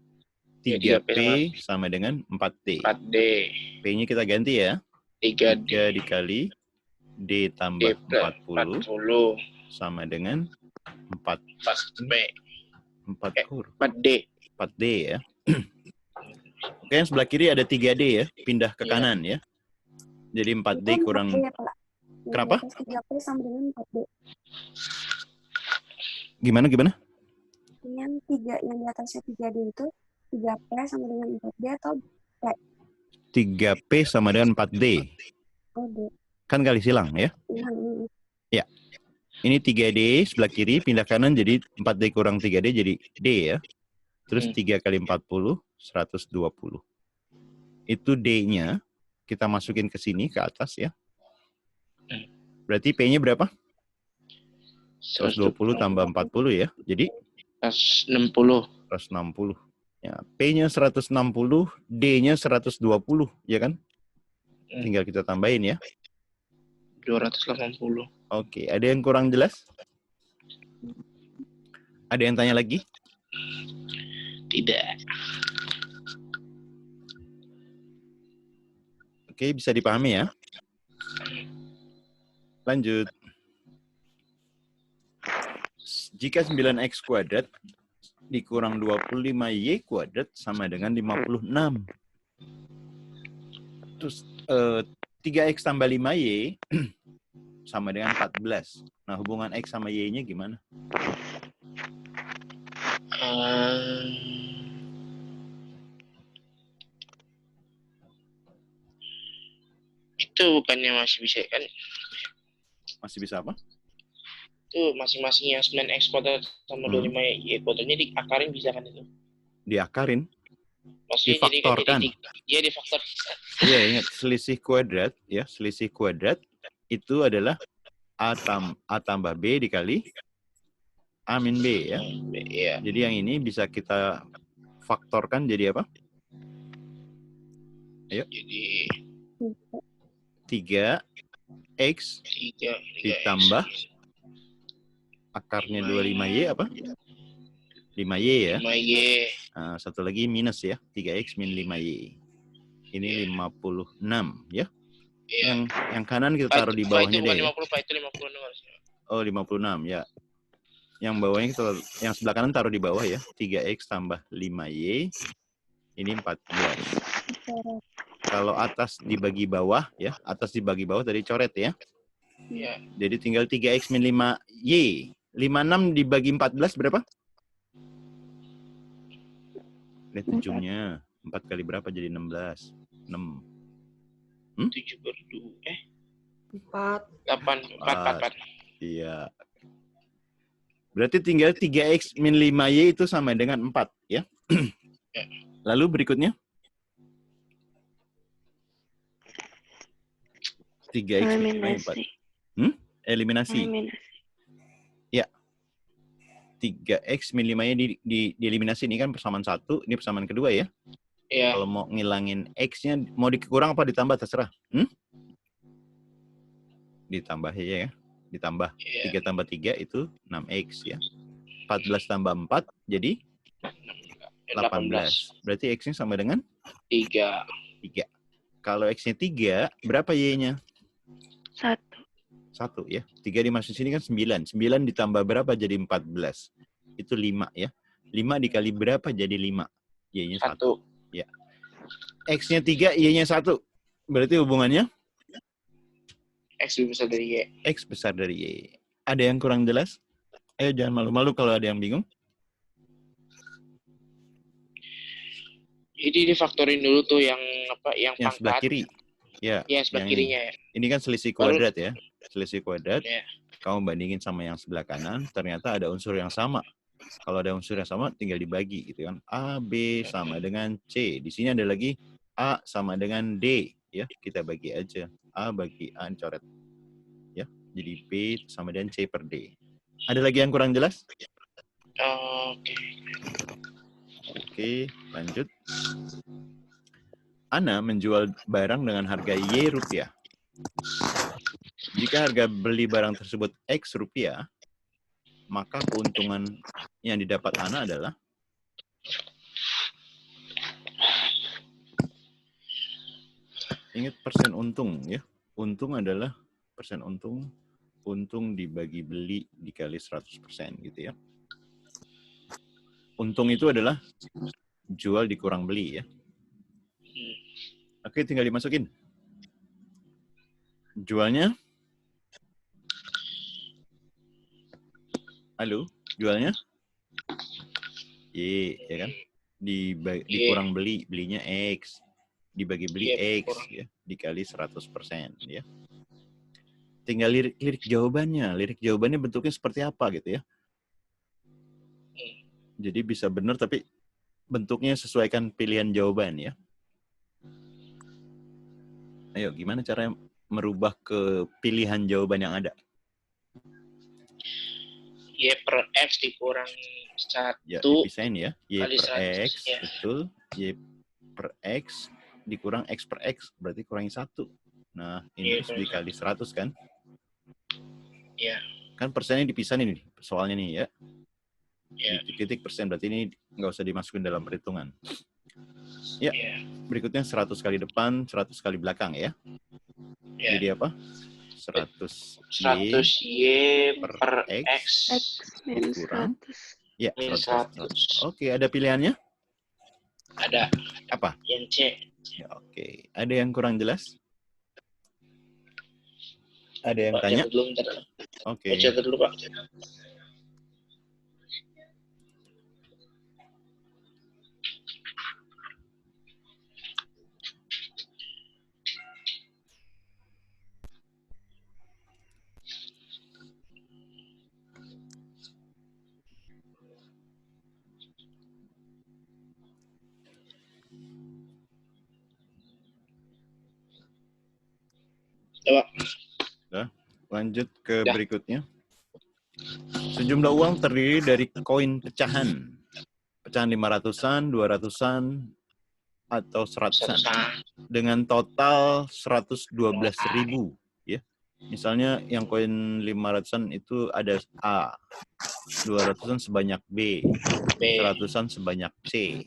3P sama dengan 4D. 4D. P-nya kita ganti ya. 3D dikali D tambah 40 sama dengan 4D. 4D ya. Oke, yang sebelah kiri ada 3D ya. Pindah ke kanan ya. Jadi 4D kurang... Kenapa? 3P sama dengan 4D. Gimana? Yang di atasnya 3D itu 3P sama dengan 4D atau P? 3P sama dengan 4D. Oh, D. Kan kali silang ya? Ya. Ini 3D sebelah kiri, pindah kanan jadi 4D kurang 3D jadi D ya. Terus 3 kali 40, 120. Itu D-nya kita masukin ke sini, ke atas ya. Berarti P-nya berapa? 120 tambah 40 ya. Jadi? 160. Ya, P-nya 160, D-nya 120, ya kan? Tinggal kita tambahin ya. 280. Oke, ada yang kurang jelas? Ada yang tanya lagi? Tidak. Oke, bisa dipahami ya. Lanjut. Jika 9x kuadrat dikurang 25y kuadrat sama dengan 56. Terus 3x tambah 5y sama dengan 14. Nah, hubungan x sama y-nya gimana? Itu bukannya masih bisa kan? Masih bisa apa? Itu masing-masing yang 9X kuadrat sama 25Y kuadratnya diakarin bisa kan itu? Diakarin? Maksudnya Difaktorkan? Iya, difaktor. Iya, ingat selisih kuadrat ya, selisih kuadrat itu adalah A tambah B dikali A min B ya. Iya. Jadi yang ini bisa kita faktorkan jadi apa? Ayo. Jadi 3X ditambah akarnya 25Y apa? 5Y ya. 5Y. Nah, satu lagi minus ya, 3X min 5Y. Ini 56 ya. Iya. Yang kanan kita taruh di bawahnya deh. Itu 50, Pak, itu 56 harusnya. Oh, 56 ya. Yang bawahnya kita, yang sebelah kanan taruh di bawah ya. 3X tambah 5Y. Ini 14. Kalau atas dibagi bawah ya, atas dibagi bawah tadi coret ya. Iya. Jadi tinggal 3X min 5Y. 56 dibagi 14 berapa? Lihat ujungnya. 4 kali berapa jadi 16? 6. 7 per 2. 4. 4. Iya. Berarti tinggal 3X min 5Y itu sama dengan 4 ya. Lalu berikutnya 3X min 5Y 4. Eliminasi. Ya. 3X min 5Y dieliminasi. Ini kan persamaan 1, ini persamaan kedua ya. Iya. Kalau mau ngilangin X-nya, mau dikurang apa ditambah terserah. Ditambah ya. Ditambah. 3 tambah 3 itu 6X ya. 14 tambah 4 jadi 18. Berarti X-nya sama dengan 3. Kalau X-nya 3, berapa Y-nya? 1 ya. 3 dimasukin sini kan 9. 9 ditambah berapa jadi 14? Itu 5 ya. 5 dikali berapa jadi 5? Y-nya 1. Ya. X-nya 3, Y-nya 1. Berarti hubungannya? X lebih besar dari Y. X besar dari Y. Ada yang kurang jelas? Ayo jangan malu-malu kalau ada yang bingung. Jadi difaktorin dulu tuh yang apa? Yang pangkat. Sebelah kiri. Ya. Iya, sebelah kirinya ya. Ini kan selisih kuadrat ya. Selisih kuadrat. Ya. Kamu bandingin sama yang sebelah kanan, ternyata ada unsur yang sama. Kalau ada unsur yang sama, tinggal dibagi gitu kan. A, B sama dengan C. Di sini ada lagi A sama dengan D. Ya, kita bagi aja. A bagi A, coret. Ya, jadi B sama dengan C per D. Ada lagi yang kurang jelas? Oke, lanjut. Ana menjual barang dengan harga Y rupiah. Jika harga beli barang tersebut X rupiah, maka keuntungan yang didapat Ana adalah ingat persen untung ya. Untung adalah persen untung dibagi beli dikali 100% gitu ya. Untung itu adalah jual dikurang beli ya. Oke, tinggal dimasukin. Jualnya? Halo, jualnya? Y, ya kan? Dikurang beli, belinya X. Dibagi beli X, ya, dikali 100%, ya. Tinggal lirik jawabannya. Lirik jawabannya bentuknya seperti apa, gitu ya. Jadi bisa benar, tapi bentuknya sesuaikan pilihan jawaban, ya. Ayo, gimana cara merubah ke pilihan jawaban yang ada? Y per X dikurang 1. Ya, dipisahin ya. Y per 100, X, ya. Betul. Y per X dikurang X per X, berarti kurangi 1. Nah, ini dikali 100 kan? Iya. Kan persennya dipisahin nih, soalnya nih ya. Ya. Titik persen, berarti ini nggak usah dimasukin dalam perhitungan. Ya, berikutnya 100 kali depan, 100 kali belakang ya. Jadi apa? 100 Y per X dikurang. Ya, 100. Oke, ada pilihannya? Ada. Apa? Yang C. Ya, oke. Ada yang kurang jelas? Ada yang tanya? Oke. Baca dulu, Pak. Coba. Nah, lanjut ke berikutnya. Sejumlah uang terdiri dari koin pecahan. Pecahan 500-an, 200-an, atau 100-an. Dengan total 112.000. Ya. Misalnya yang koin 500-an itu ada A. 200-an sebanyak B. 100-an sebanyak C.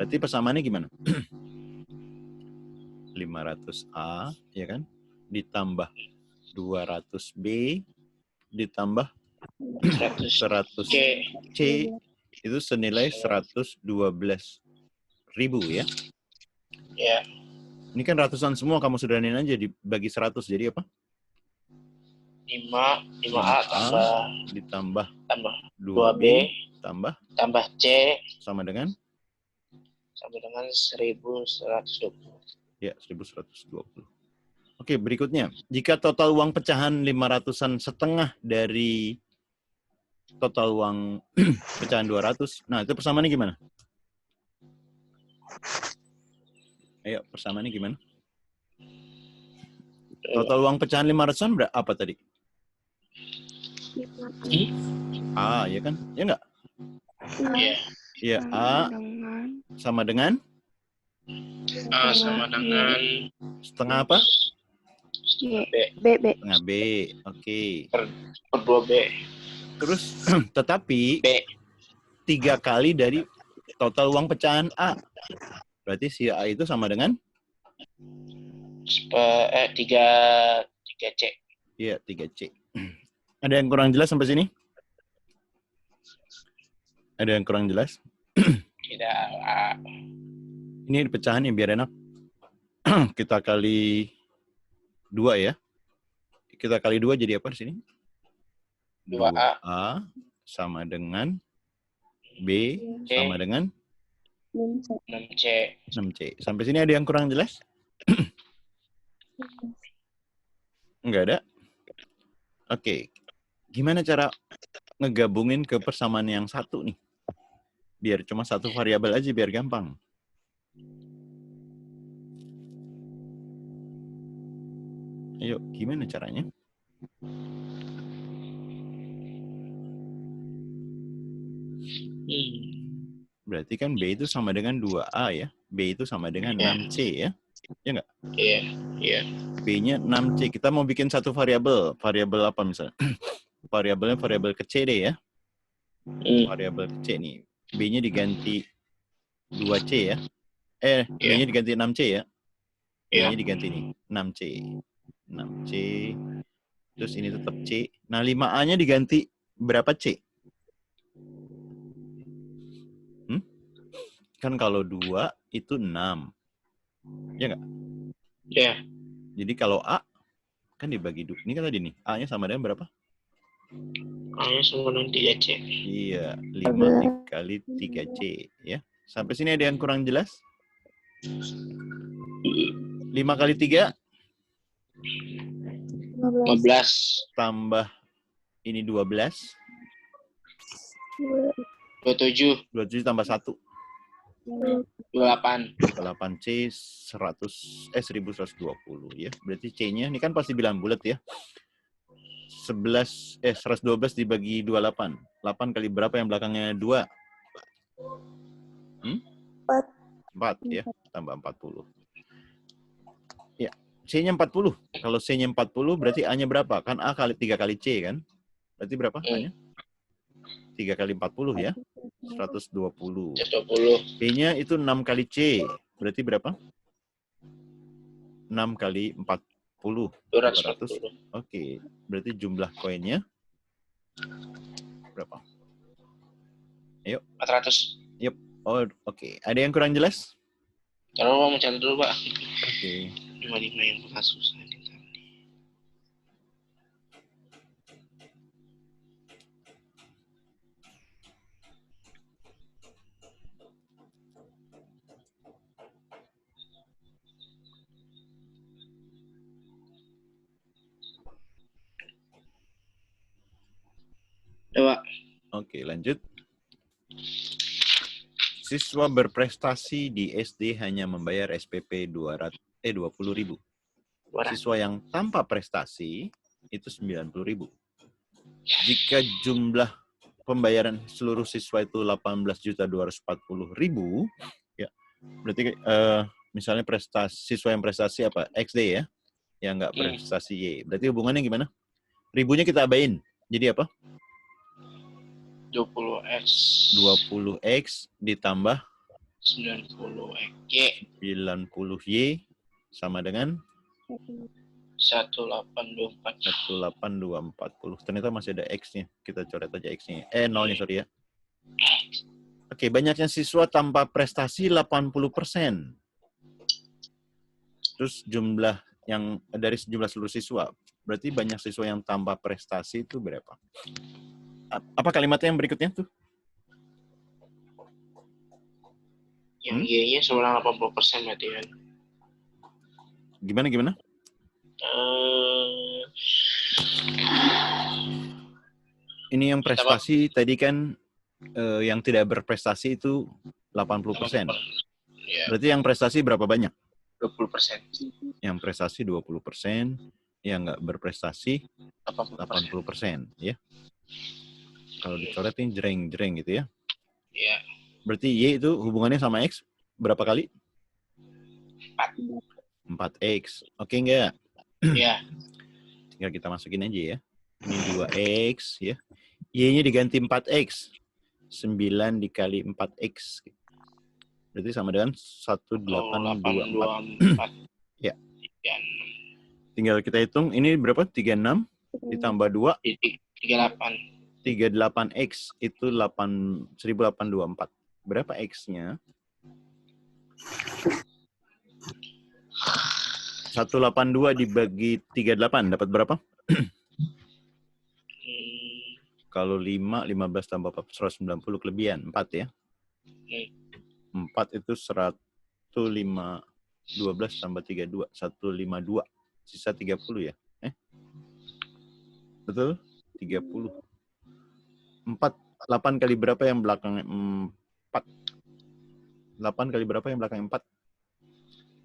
Berarti persamaannya gimana? 500A, ya kan? Ditambah 200B, ditambah 100C, itu senilai 112.000 ya? Ya. Ini kan ratusan semua, kamu sudahin aja dibagi 100, jadi apa? 5A ditambah 2B tambah C sama dengan 1.120. Ya, 1.120. Oke, berikutnya. Jika total uang pecahan 500-an setengah dari total uang pecahan 200, nah itu persamaannya gimana? Ayo, persamaannya gimana? Total uang pecahan 500-an berapa tadi? A, ya kan? Ya enggak? Iya. Iya, A sama dengan? A sama dengan Setengah apa? B. Setengah B, oke. Per 2B. Terus, tetapi B. 3 kali dari total uang pecahan A. Berarti si A itu sama dengan? 3C. Iya, 3C. Ada yang kurang jelas sampai sini? Ada yang kurang jelas? Tidak. Ini pecahan ya, biar enak. Kita kali 2 ya. Kita kali 2 jadi apa di sini? 2A sama dengan B sama dengan 6C. 6C. Sampai sini ada yang kurang jelas? Enggak ada? Oke. Gimana cara ngegabungin ke persamaan yang satu nih? Biar cuma satu variabel aja, biar gampang. Ayo, gimana caranya? Berarti kan B itu sama dengan 2A ya. B itu sama dengan 6C ya. Ya enggak? Iya. B-nya 6C. Kita mau bikin satu variabel. Variabel apa misalnya? Variabelnya variabel ke C deh ya. Variabel ke C nih. B-nya diganti 2C ya. B-nya diganti 6C ya. B-nya diganti nih. 6C. 6C. Terus ini tetap C. Nah, 5A-nya diganti berapa C? Kan kalau 2 itu 6. Ya nggak? Iya. Jadi kalau A, kan dibagi 2. Ini kan tadi nih. A-nya sama dengan berapa? A-nya sama dengan 3C. Iya. 5 dikali 3C. Ya. Sampai sini ada yang kurang jelas? 5 kali 3? 15. Tambah ini 12. 27. 27 tambah 1. 28C 1120 ya. Berarti C-nya ini kan pasti bilang bulat ya. 112 dibagi 28. 8 kali berapa yang belakangnya 2? 4 ya, tambah 40. Ya, C-nya 40. Kalau C-nya 40 berarti A-nya berapa? Kan A kali 3 kali C kan? Berarti berapa A-nya? 3 kali 40 ya. 120. B-nya itu 6 kali C. Berarti berapa? 6 kali 40. 200. Oke. Berarti jumlah koinnya berapa? Ayo. 400. Yep. Oh, oke. Ada yang kurang jelas? Kalau mau mencatat dulu, Pak. Oke. 55 yang pernah susah. Coba. Oke, lanjut. Siswa berprestasi di SD hanya membayar SPP 20.000. Siswa yang tanpa prestasi itu 90.000. Jika jumlah pembayaran seluruh siswa itu 18.240.000, ya berarti misalnya siswa yang prestasi apa? XD ya, yang nggak prestasi Y. Berarti hubungannya gimana? Ribunya kita abain. Jadi apa? 20X. 20X ditambah 90Y. 90Y sama dengan 1824. 18.240. Ternyata masih ada X-nya. Kita coret aja X-nya. Nolnya, sorry ya. Oke, banyaknya siswa tanpa prestasi 80%. Terus jumlah yang dari sejumlah seluruh siswa. Berarti banyak siswa yang tanpa prestasi itu berapa? Apa kalimatnya yang berikutnya tuh? Yang Y-nya sebenarnya 80% berarti kan. Gimana? Ini yang prestasi tadi kan yang tidak berprestasi itu 80%. Ya. Berarti yang prestasi berapa banyak? 20%. Yang prestasi 20%, yang nggak berprestasi 80%, ya. Kalau dicoret ini jreng-jreng gitu ya. Iya. Berarti Y itu hubungannya sama X berapa kali? 4X. Oke nggak? Iya. Tinggal kita masukin aja ya. Ini 2X ya. Y-nya diganti 4X. 9 dikali 4X. Berarti sama dengan 1824. Ya. 36. Tinggal kita hitung ini berapa? 36 ditambah 2 38. 38X itu 1824. Berapa X-nya? 182 dibagi 38 dapat berapa? Kalau 15 tambah 190 kelebihan 4 ya. 4 itu 12 tambah 32 152. Sisa 30 ya? Betul? 30. 8 kali berapa yang belakang 4? 8 kali berapa yang belakang 4?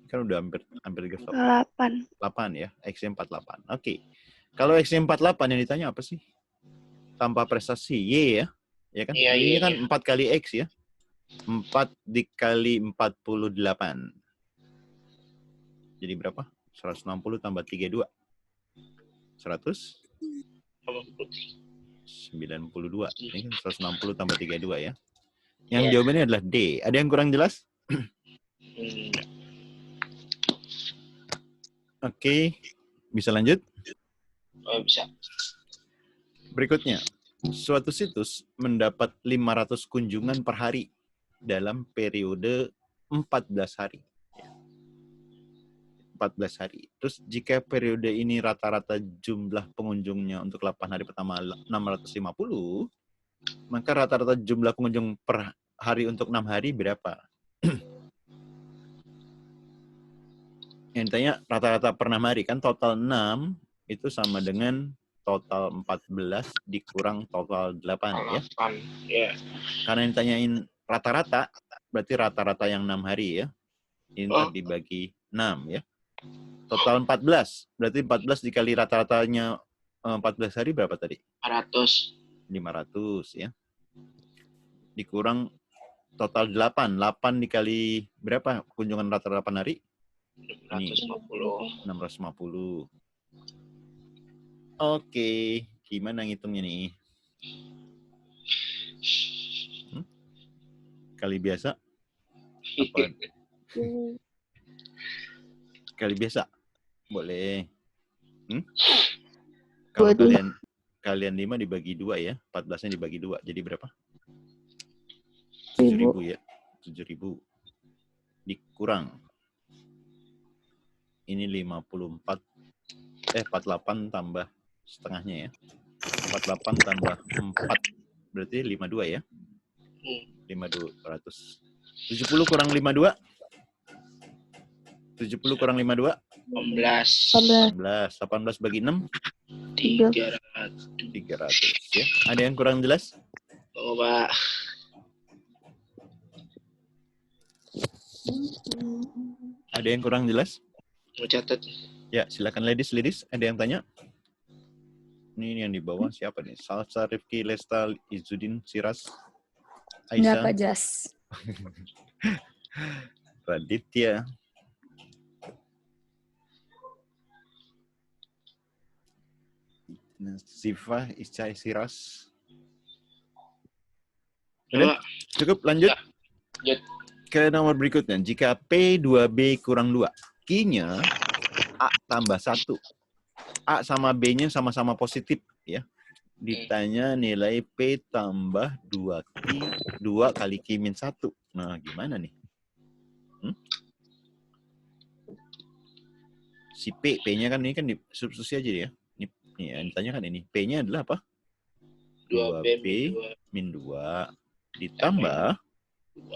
Kan udah hampir 3 stop. 8. 8 ya, X-nya 48. Oke. Kalau X-nya 48 yang ditanya apa sih? Tanpa prestasi, Y ya. Ya kan? Iya, Y-nya kan iya. 4 kali X ya. 4 dikali 48. Jadi berapa? 160 tambah 32. 192. Ini kan 160 tambah 32 ya. Yang jawabannya adalah D. Ada yang kurang jelas? Oke. Bisa lanjut? Oh, bisa. Berikutnya. Suatu situs mendapat 500 kunjungan per hari dalam periode 14 hari. 14 hari. Terus jika periode ini rata-rata jumlah pengunjungnya untuk 8 hari pertama 650, maka rata-rata jumlah pengunjung per hari untuk 6 hari berapa? Yang ditanya rata-rata per 6 hari, kan total 6 itu sama dengan total 14 dikurang total 8 ya. 8, ya. Karena yang ditanyain rata-rata, berarti rata-rata yang 6 hari ya. Ini dibagi 6 ya. Total 14, berarti 14 dikali rata-ratanya 14 hari berapa tadi? 500 ya. Dikurang total 8. 8 dikali berapa kunjungan rata-rata 8 hari? 650. Oke, gimana ngitungnya nih? Kali biasa? Apa? Kali biasa? Boleh. Kalau kalian 5 dibagi 2 ya, 14-nya dibagi 2, jadi berapa? 7.000 ya. 7.000 dikurang. Ini 48 tambah setengahnya ya. 48 tambah 4 berarti 52 ya. 5.200. 70 kurang 52. 70 kurang 52. 18 18 bagi 6. 300 ya. Ada yang kurang jelas? Oh, Pak. Ada yang kurang jelas? Mau catat. Ya, silakan ladies. Ada yang tanya? Ini yang di bawah siapa nih? Salsa, Rifki, Lesta, Izudin, Siras, Enggak, Aisyah, Pak Jas. Raditya. Siva, Iscai, Siras. Udah? Cukup, lanjut. Ke nomor berikutnya. Jika P2B kurang 2, Q-nya A tambah 1. A sama B-nya sama-sama positif, ya. Ditanya nilai P tambah 2Q, 2 kali Q min 1. Nah, gimana nih? Si P-nya kan ini kan substitusi aja ya. Ini yang ditanya kan ini. P-nya adalah apa? 2B min 2 ditambah 2.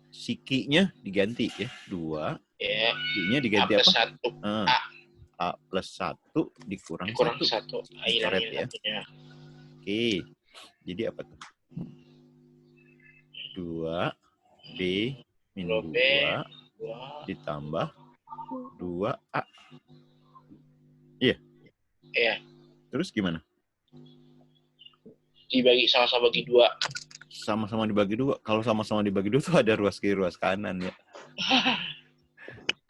Si Q-nya diganti ya. 2. Ya. Q-nya diganti A plus apa? 1. A plus 1 dikurang 1. Hilang ya. Oke. Jadi apa tuh? 2B min 2 ditambah 2A. Iya? Iya. Terus gimana? Dibagi sama-sama bagi 2. Sama-sama dibagi 2. Kalau sama-sama dibagi 2 tuh ada ruas kiri, ruas kanan ya.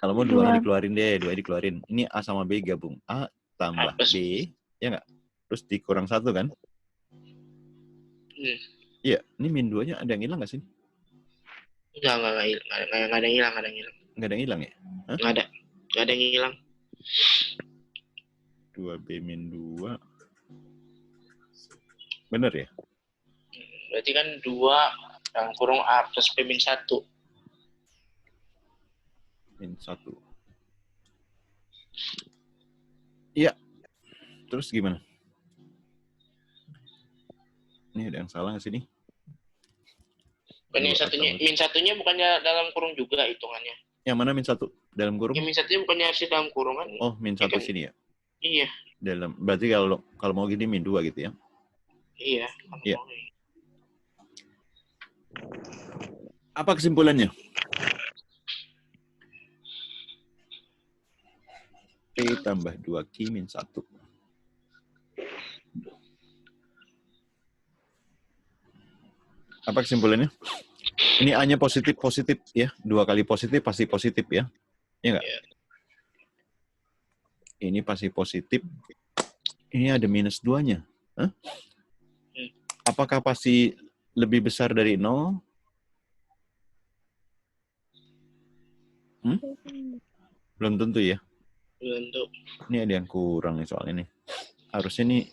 Kalau mau 2-nya dikeluarin deh, 2 dikeluarin. Ini A sama B gabung. A tambah B, ya nggak? Terus dikurang 1 kan? Iya, ini min 2-nya ada yang hilang nggak sih? Nggak ada yang hilang. Nggak ada yang hilang ya? Hah? Nggak ada yang hilang. 2B min 2. Bener ya? Berarti kan 2 yang kurung A plus P min 1. Min 1. Iya. Terus gimana? Ini ada yang salah nggak sih nih? Min satunya bukannya dalam kurung juga hitungannya? Yang mana min 1? Dalam kurung? Min satunya bukannya harus dalam kurung kan? Oh, min 1 sini ya? Iya. Berarti kalau mau gini min 2 gitu ya? Iya. Iya. Apa kesimpulannya? P tambah 2Q min 1. Apa kesimpulannya? Ini A-nya positif ya. 2 kali positif pasti positif ya. Iya nggak? Ini pasti positif. Ini ada minus 2-nya. Hah? Apakah pasti lebih besar dari 0? Belum tentu ya. Belum tentu. Ini ada yang kurang nih soal ini. Harusnya nih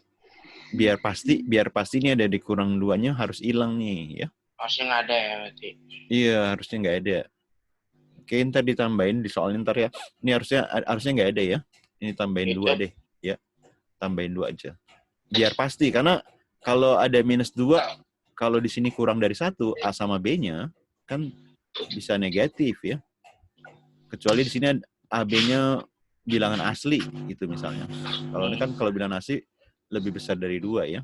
biar pasti ini ada dikurang 2-nya harus hilang nih ya. Harusnya nggak ada ya berarti. Iya, harusnya nggak ada. Oke, ntar ditambahin di soal ntar ya. Ini harusnya nggak ada ya. Ini tambahin 2 deh ya. Tambahin 2 aja. Biar pasti karena kalau ada minus 2, kalau di sini kurang dari 1, A sama B-nya kan bisa negatif ya. Kecuali di sini AB-nya bilangan asli gitu misalnya. Kalau ini kan kalau bilangan asli lebih besar dari 2 ya.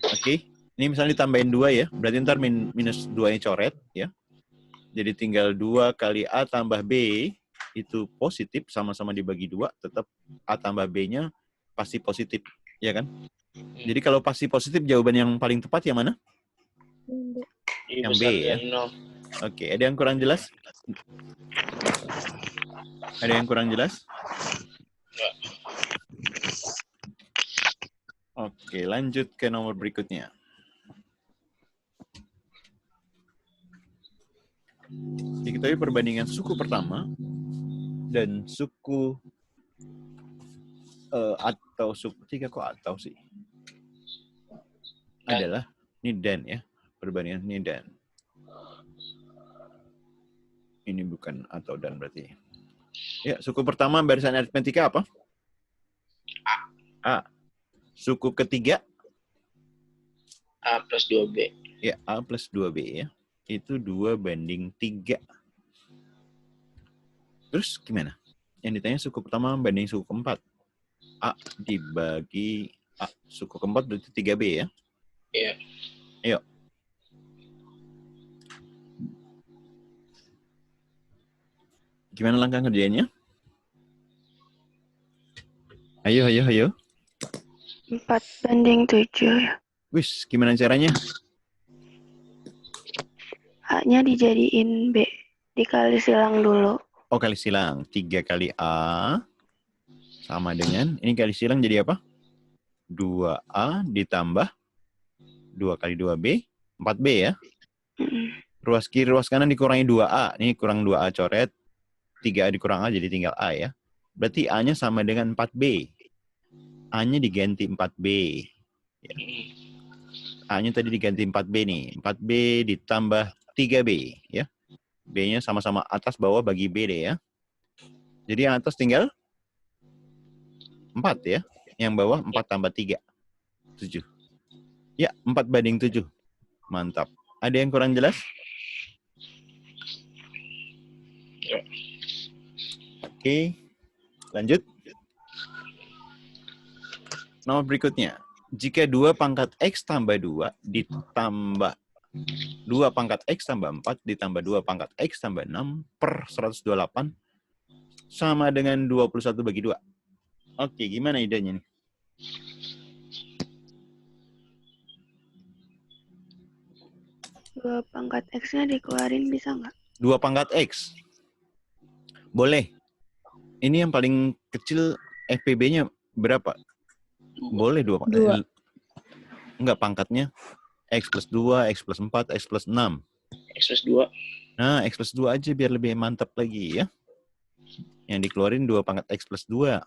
Oke. Ini misalnya ditambahin 2 ya. Berarti ntar minus 2-nya coret ya. Jadi tinggal 2 kali A tambah B itu positif, sama-sama dibagi 2, tetap A tambah B-nya pasti positif. Ya kan? Jadi kalau pasti positif, jawaban yang paling tepat yang mana? Yang B ya. Oke, ada yang kurang jelas? Ada yang kurang jelas? Oke, lanjut ke nomor berikutnya. Diketahui perbandingan suku pertama dan suku atau suku tiga kok atau sih? Adalah ini dan ya, perbandingan ini dan. Ini bukan atau dan berarti. Ya, suku pertama barisan aritmetika apa? A. Suku ketiga? A plus 2B. Ya, A plus 2B ya. Itu 2:3. Terus gimana? Yang ditanya suku pertama banding suku keempat. A dibagi A. Suku keempat berarti 3B ya? Iya. Ayo. Gimana langkah kerjanya? Ayo. 4:7 ya. Wis, gimana caranya? A-nya dijadiin B. Dikali silang dulu. Oh, kali silang. 3 kali A sama dengan, ini kali silang jadi apa? 2A ditambah 2 kali 2B, 4B ya. Ruas kiri, ruas kanan dikurangi 2A. Ini kurang 2A coret. 3A dikurang A jadi tinggal A ya. Berarti A-nya sama dengan 4B. A-nya diganti 4B. Ya. A-nya tadi diganti 4B nih. 4B ditambah 3B ya. B-nya sama-sama atas bawah bagi B deh ya. Jadi yang atas tinggal 4 ya. Yang bawah 4 tambah 3. 7. Ya, 4:7. Mantap. Ada yang kurang jelas? Ya. Oke. Lanjut. Nomor berikutnya. Jika 2 pangkat X tambah 2 ditambah 2 pangkat X tambah 4 ditambah 2 pangkat X tambah 6 per 128 sama dengan 21 bagi 2. Oke, gimana idenya nih? Dua pangkat X-nya dikeluarin bisa nggak? 2 pangkat X. Boleh. Ini yang paling kecil FPB-nya berapa? Boleh 2 pangkat. Enggak, pangkatnya X plus 2, X plus 4, X plus 6. X plus 2. Nah, X plus 2 aja biar lebih mantap lagi ya. Yang dikeluarin 2 pangkat X plus 2.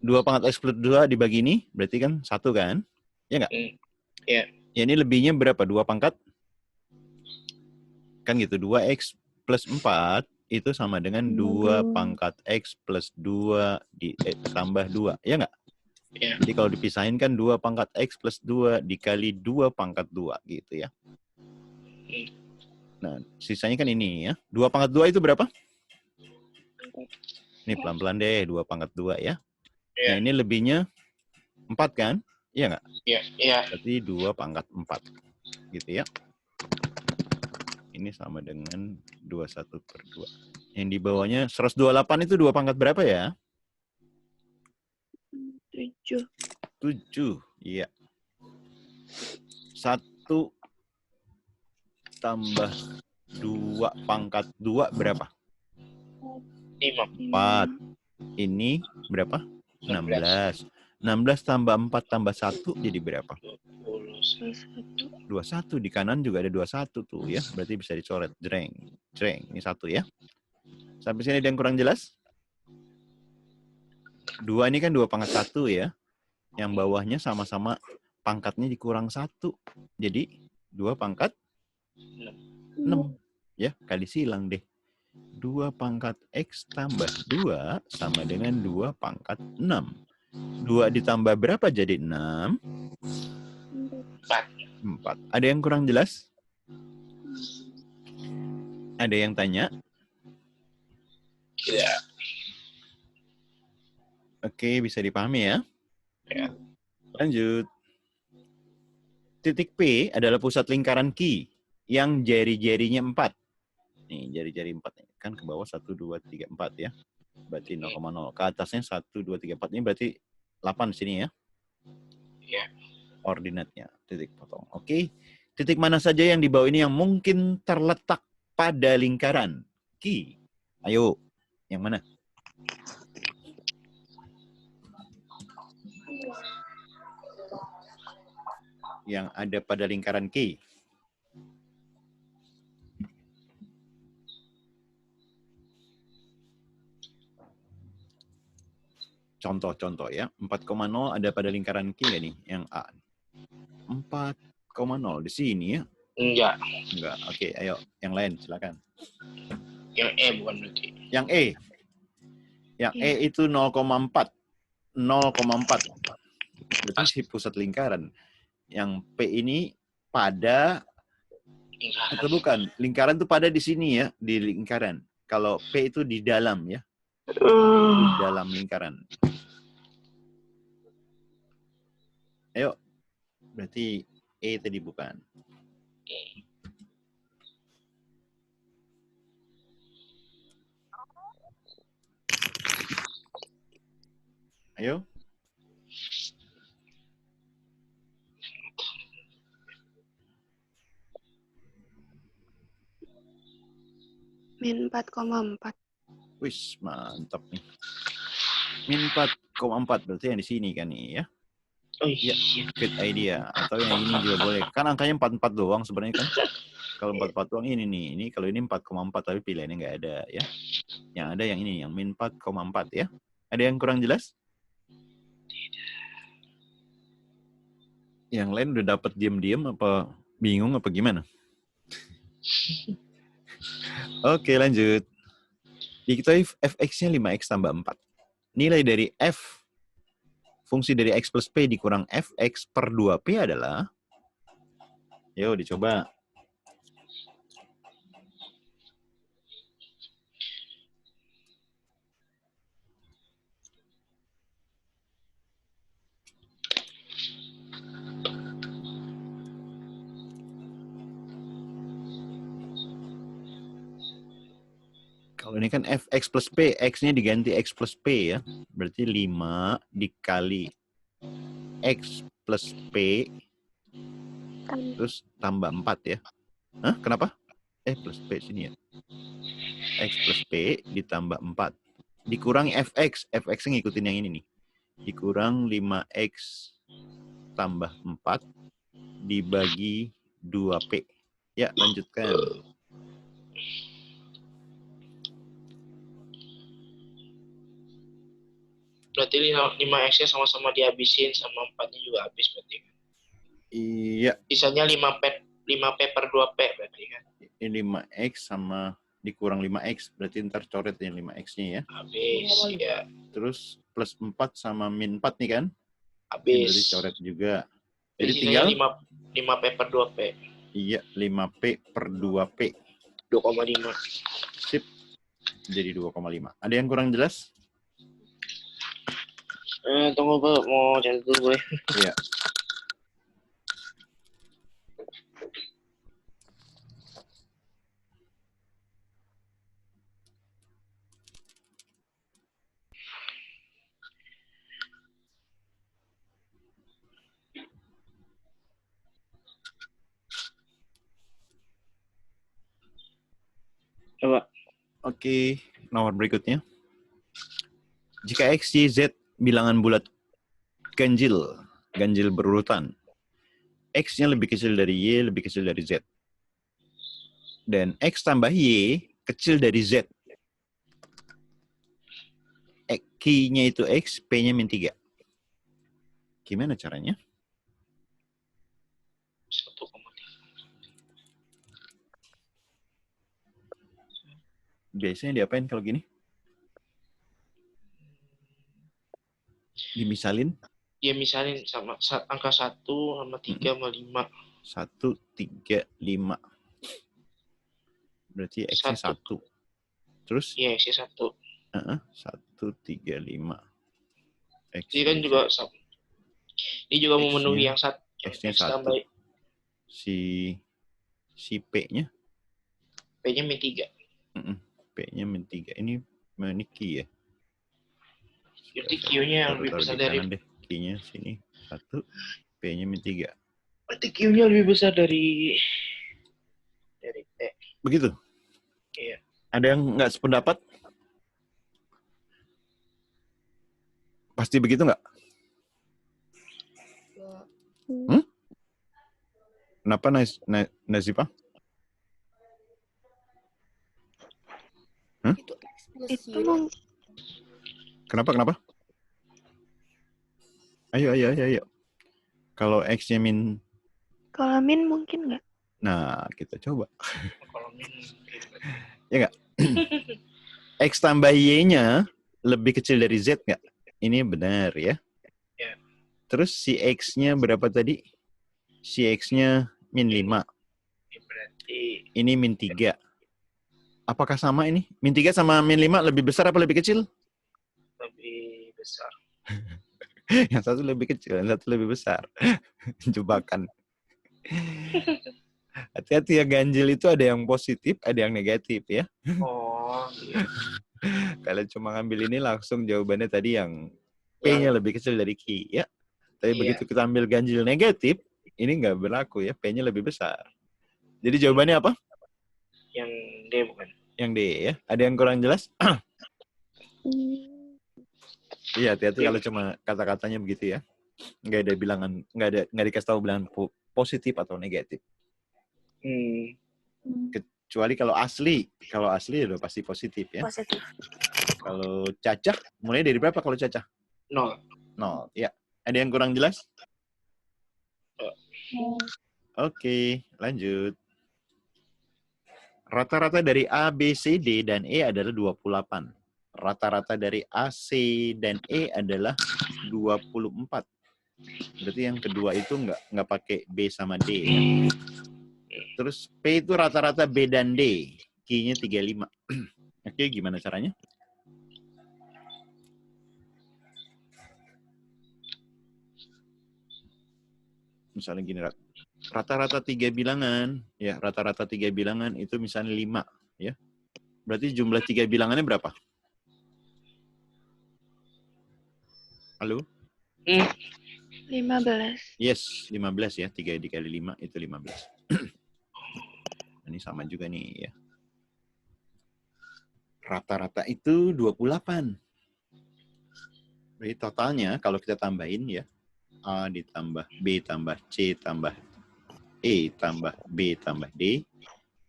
2 pangkat X plus 2 dibagi ini, berarti kan 1 kan? Ya nggak? Iya. Ya, ini lebihnya berapa? 2 pangkat? Kan gitu, 2X plus 4 itu sama dengan 2 pangkat X plus 2 tambah 2. Ya nggak? Iya. Jadi kalau dipisahin kan 2 pangkat X plus 2 dikali 2 pangkat 2 gitu ya. Nah, sisanya kan ini ya. 2 pangkat 2 itu berapa? Ini pelan-pelan deh, 2 pangkat 2 ya. Nah, ini lebihnya 4 kan? Iya nggak? Iya. Berarti 2 pangkat 4. Gitu ya. Ini sama dengan 21 per 2. Yang di bawahnya 128 itu 2 pangkat berapa ya? 7. 7. Iya. 1 tambah 2 pangkat 2 berapa? 5. 4. Ini berapa? 16. 16 tambah 4 tambah 1 jadi berapa? 21. Di kanan juga ada 21 tuh ya. Berarti bisa dicoret. Jreng. Ini 1 ya. Sampai sini ada yang kurang jelas? 2 ini kan 2 pangkat 1 ya. Yang bawahnya sama-sama pangkatnya dikurang 1. Jadi 2 pangkat 6. Ya, kali silang deh. 2 pangkat X tambah 2 sama dengan 2 pangkat 6. 2 ditambah berapa jadi 6? 4. Ada yang kurang jelas? Ada yang tanya? Iya. Oke, bisa dipahami ya? Ya. Lanjut. Titik P adalah pusat lingkaran Q yang jari-jarinya 4. Nih, jari-jari 4. Kan ke bawah 1, 2, 3, 4 ya. Berarti 0,0. Ke atasnya 1, 2, 3, 4. Ini berarti 8 di sini ya. Iya. Ordinatnya. Titik potong. Oke. Titik mana saja yang di bawah ini yang mungkin terletak pada lingkaran Q? Ayo. Yang mana? Yang ada pada lingkaran Q. Contoh-contoh ya. 4,0 ada pada lingkaran Q nggak nih? Yang A. 4,0 di sini ya? Enggak. Oke, ayo. Yang lain silakan. Yang E bukan berarti. Yang E. Yang E itu 0,4. 0,4. Berarti si pusat lingkaran. Yang P ini pada Lingkaran. atau bukan? Lingkaran itu pada di sini ya, di lingkaran. Kalau P itu di dalam ya. Di dalam lingkaran. Ayo. Berarti E tadi bukan. Ayo. Min 4,4. Wis, mantap nih. Min 4,4 berarti yang di sini kan nih ya. Oh Ya, iya. good idea. Atau yang ini juga boleh. Kan angkanya 44 doang sebenarnya kan. Kalau 44 doang ini nih. Ini kalau ini 4,4 tapi pilihannya nggak ada ya. Yang ada yang ini, yang min 4,4 ya. Ada yang kurang jelas? Yang lain udah dapat diam-diam apa bingung apa gimana? Oke, lanjut. Diketahui fx-nya 5x tambah 4. Nilai dari f fungsi dari x plus p dikurang fx per 2p adalah, yuk dicoba. Kalau ini kan fx plus p, x-nya diganti x plus p ya. Berarti 5 dikali x plus p terus tambah 4 ya. Hah? Kenapa? Plus p sini ya. X plus p ditambah 4. Dikurangi fx. Fx-nya ngikutin yang ini nih. Dikurang 5x tambah 4 dibagi 2p. Ya, lanjutkan. Berarti 5x-nya sama-sama dihabisin, sama 4-nya juga habis berarti. Iya. Sisanya 5p per 2p berarti kan. Ini 5x sama dikurang 5x. Berarti ntar coret yang 5x-nya ya. Habis, ya. Terus plus 4 sama min 4 nih kan. Habis. Berarti coret juga. Jadi sisanya tinggal 5p per 2p. Iya, 5p per 2p. 2,5. Sip. Jadi 2,5. Ada yang kurang jelas? Tunggu, Bu. Mau catat dulu, boleh? Iya. Coba. Oke, nomor berikutnya. Jika X, Y, Z bilangan bulat ganjil berurutan, X-nya lebih kecil dari Y, lebih kecil dari Z. Dan X tambah Y kecil dari Z. Q-nya itu X, P-nya min 3. Gimana caranya? 1,3. Biasanya diapain kalau gini? Dimisalin? Ya misalnya sama angka 1 sama 3 sama 5. 1, 3, 5. Berarti X-nya 1. Terus? Iya, X-nya 1. 1, 3, 5. Ini kan juga sama. Ini juga memenuhi yang 1. X-nya 1. Si P-nya? P-nya min 3. P-nya min 3. Ini Q ya? Berarti Q-nya yang lebih besar dari... Q-nya sini 1, P-nya min 3. Berarti Q-nya lebih besar dari T. Begitu? Iya. Ada yang nggak sependapat? Pasti begitu nggak? Kenapa Nazifa? Itu mungkin. Kenapa? Ayo. Kalau X-nya min... Kalau min mungkin nggak? Nah, kita coba. Kalau min... Ya nggak? X tambah Y-nya lebih kecil dari Z nggak? Ini benar ya? Ya. Terus si X-nya berapa tadi? Si X-nya min 5. Berarti... Ini min 3. Apakah sama ini? Min 3 sama min 5 lebih besar apa lebih kecil? Lebih besar. Yang satu lebih kecil, yang satu lebih besar. Jebakan. Hati-hati ya, ganjil itu ada yang positif, ada yang negatif ya. Oh, iya. Kalau cuma ngambil ini langsung jawabannya tadi yang P-nya lebih kecil dari Q, ya. Tapi begitu kita ambil ganjil negatif, ini nggak berlaku ya, P-nya lebih besar. Jadi jawabannya apa? Yang D bukan? Yang D ya. Ada yang kurang jelas? Iya, hati-hati kalau cuma kata-katanya begitu ya. Nggak ada bilangan, nggak dikasih tahu bilangan positif atau negatif. Kecuali kalau asli udah pasti positif ya. Positif. Kalau cacah, mulai dari berapa kalau cacah? 0. 0, ya. Ada yang kurang jelas? Oke, lanjut. Rata-rata dari A, B, C, D, dan E adalah 28. Rata-rata dari A, C, dan E adalah 24. Berarti yang kedua itu nggak pakai B sama D ya. Terus P itu rata-rata B dan D. Q-nya 35. Oke, gimana caranya? Misalnya gini, rata-rata 3 bilangan, ya rata-rata 3 bilangan itu misalnya 5, ya. Berarti jumlah 3 bilangannya berapa? Halo? 15. Yes, 15 ya. 3 dikali 5 itu 15. Ini sama juga nih ya. Rata-rata itu 28. Berarti totalnya kalau kita tambahin ya, A ditambah B tambah C tambah E tambah B tambah D,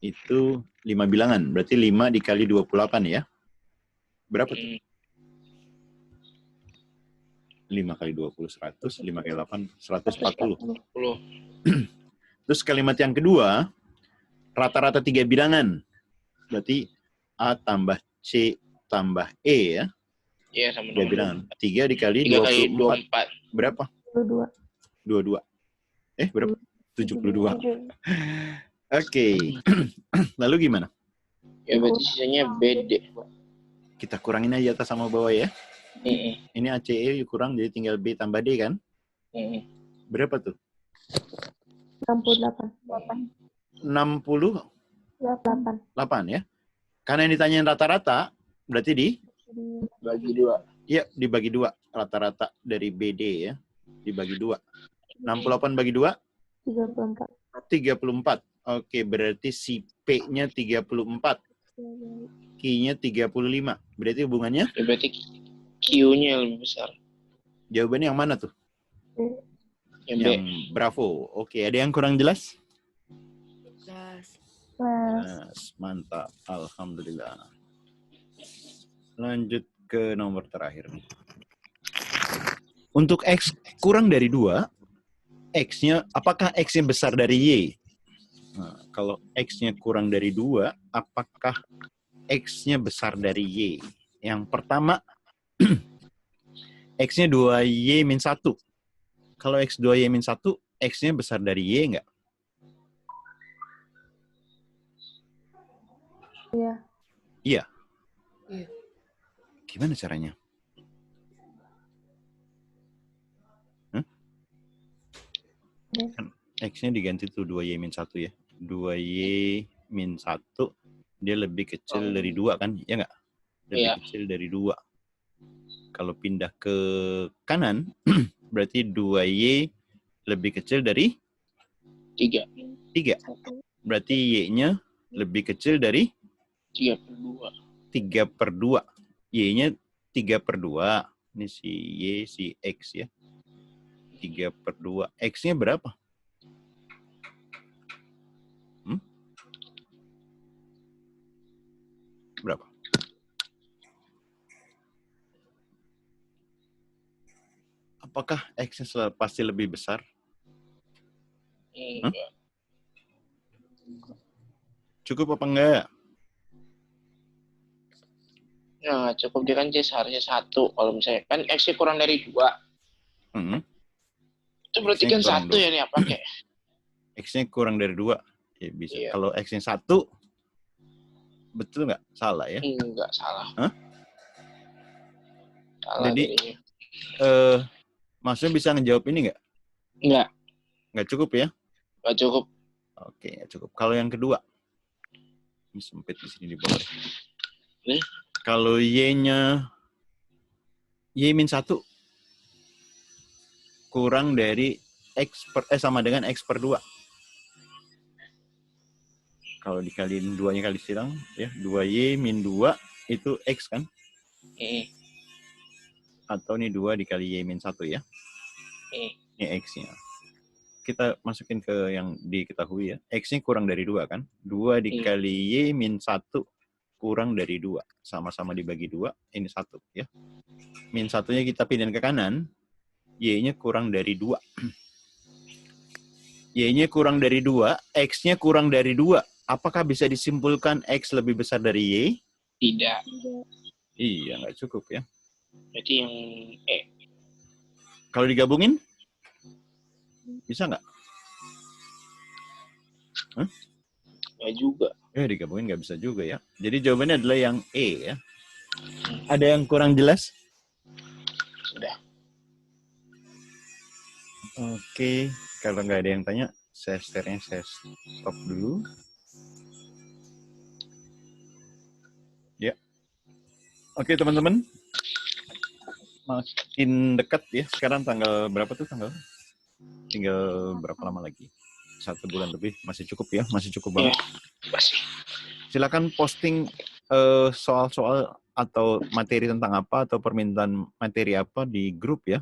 itu 5 bilangan. Berarti 5 dikali 28 ya. Berapa tuh? 5 kali 20, 100. 5 kali 8, 140. Terus kalimat yang kedua, rata-rata 3 bilangan. Berarti A tambah C tambah E ya. Iya, sama 3 bilangan. 3 dikali 3 kali 24. Berapa? 22. Berapa? 72. Oke. Lalu gimana? Ya berarti sisanya BD. Kita kurangin aja atas sama bawah ya. Ini ACE kurang jadi tinggal B tambah D kan? Berapa tuh? 68. 68 ya. Karena yang ditanyain rata-rata, berarti Bagi 2. Iya, dibagi 2. Rata-rata dari BD ya. Dibagi 2. 68 bagi 2? 34. Oke, berarti si P-nya 34. Q-nya 35. Berarti hubungannya? Ya, berarti Q-nya lebih besar. Jawabannya yang mana tuh? Yang B. Yang bravo. Oke, ada yang kurang jelas? Mas. Mantap. Alhamdulillah. Lanjut ke nomor terakhir nih. Untuk X kurang dari 2, X-nya, apakah X-nya besar dari Y? Nah, kalau X-nya kurang dari 2, apakah X-nya besar dari Y? Yang pertama, X-nya 2Y min 1. Kalau X 2Y min 1, X-nya besar dari Y nggak? Iya. Iya. Iya. Gimana caranya? Kan X-nya diganti tuh 2Y min 1 ya. 2Y min 1, dia lebih kecil dari 2 kan? Ya nggak? Lebih kecil dari 2. Kalau pindah ke kanan, berarti 2Y lebih kecil dari 3. Berarti Y-nya lebih kecil dari 3/2. 3/2. Y-nya 3/2. Ini si Y, si X ya. 3/2. X-nya berapa? Berapa? Apakah X-nya pasti lebih besar? Enggak. Cukup apa enggak? Nah, cukup dia kan seharusnya 1. Kalau misalnya kan X-nya kurang dari 2. Itu berarti X-nya kan 1 ya nih apa kayak? X-nya kurang dari 2. Ya bisa. Iya. Kalau X-nya 1, betul nggak? Salah ya? Enggak, salah. Salah. Jadi, maksudnya bisa ngejawab ini nggak? Enggak. Nggak cukup ya? Nggak cukup. Oke, nggak cukup. Kalau yang kedua, ini sempit di sini di bawah. Kalau Y-nya Y min 1, kurang dari sama dengan X per 2. Kalau dikaliin 2-nya kali silang, ya 2Y min 2 itu X kan? Atau ini 2 dikali Y min 1 ya? Ini X-nya. Kita masukin ke yang diketahui ya. X-nya kurang dari 2 kan? 2 dikali Y min 1 kurang dari 2. Sama-sama dibagi 2, ini 1 ya. Min 1-nya kita pindahin ke kanan, Y-nya kurang dari 2. Y-nya kurang dari 2, X-nya kurang dari 2. Apakah bisa disimpulkan X lebih besar dari Y? Tidak. Iya, nggak cukup ya. Berarti yang Kalau digabungin? Bisa nggak? Nggak juga. Digabungin nggak bisa juga ya. Jadi jawabannya adalah yang E ya. Ada yang kurang jelas? Sudah. Oke, kalau nggak ada yang tanya, saya stop dulu. Ya. Oke teman-teman. Makin dekat ya. Sekarang tanggal berapa tuh tanggal? Tinggal berapa lama lagi? 1 bulan lebih. Masih cukup ya? Masih cukup banget. Masih. Silakan posting soal-soal atau materi tentang apa atau permintaan materi apa di grup ya.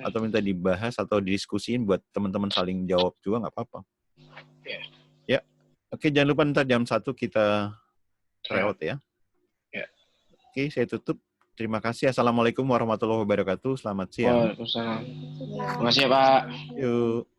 Atau minta dibahas atau didiskusiin buat teman-teman saling jawab juga nggak apa-apa. Ya. Oke, jangan lupa ntar jam 1 kita tryout ya. Oke, saya tutup. Terima kasih. Assalamualaikum warahmatullahi wabarakatuh. Selamat siang. Waalaikumsalam. Terima kasih ya, Pak. Yuk.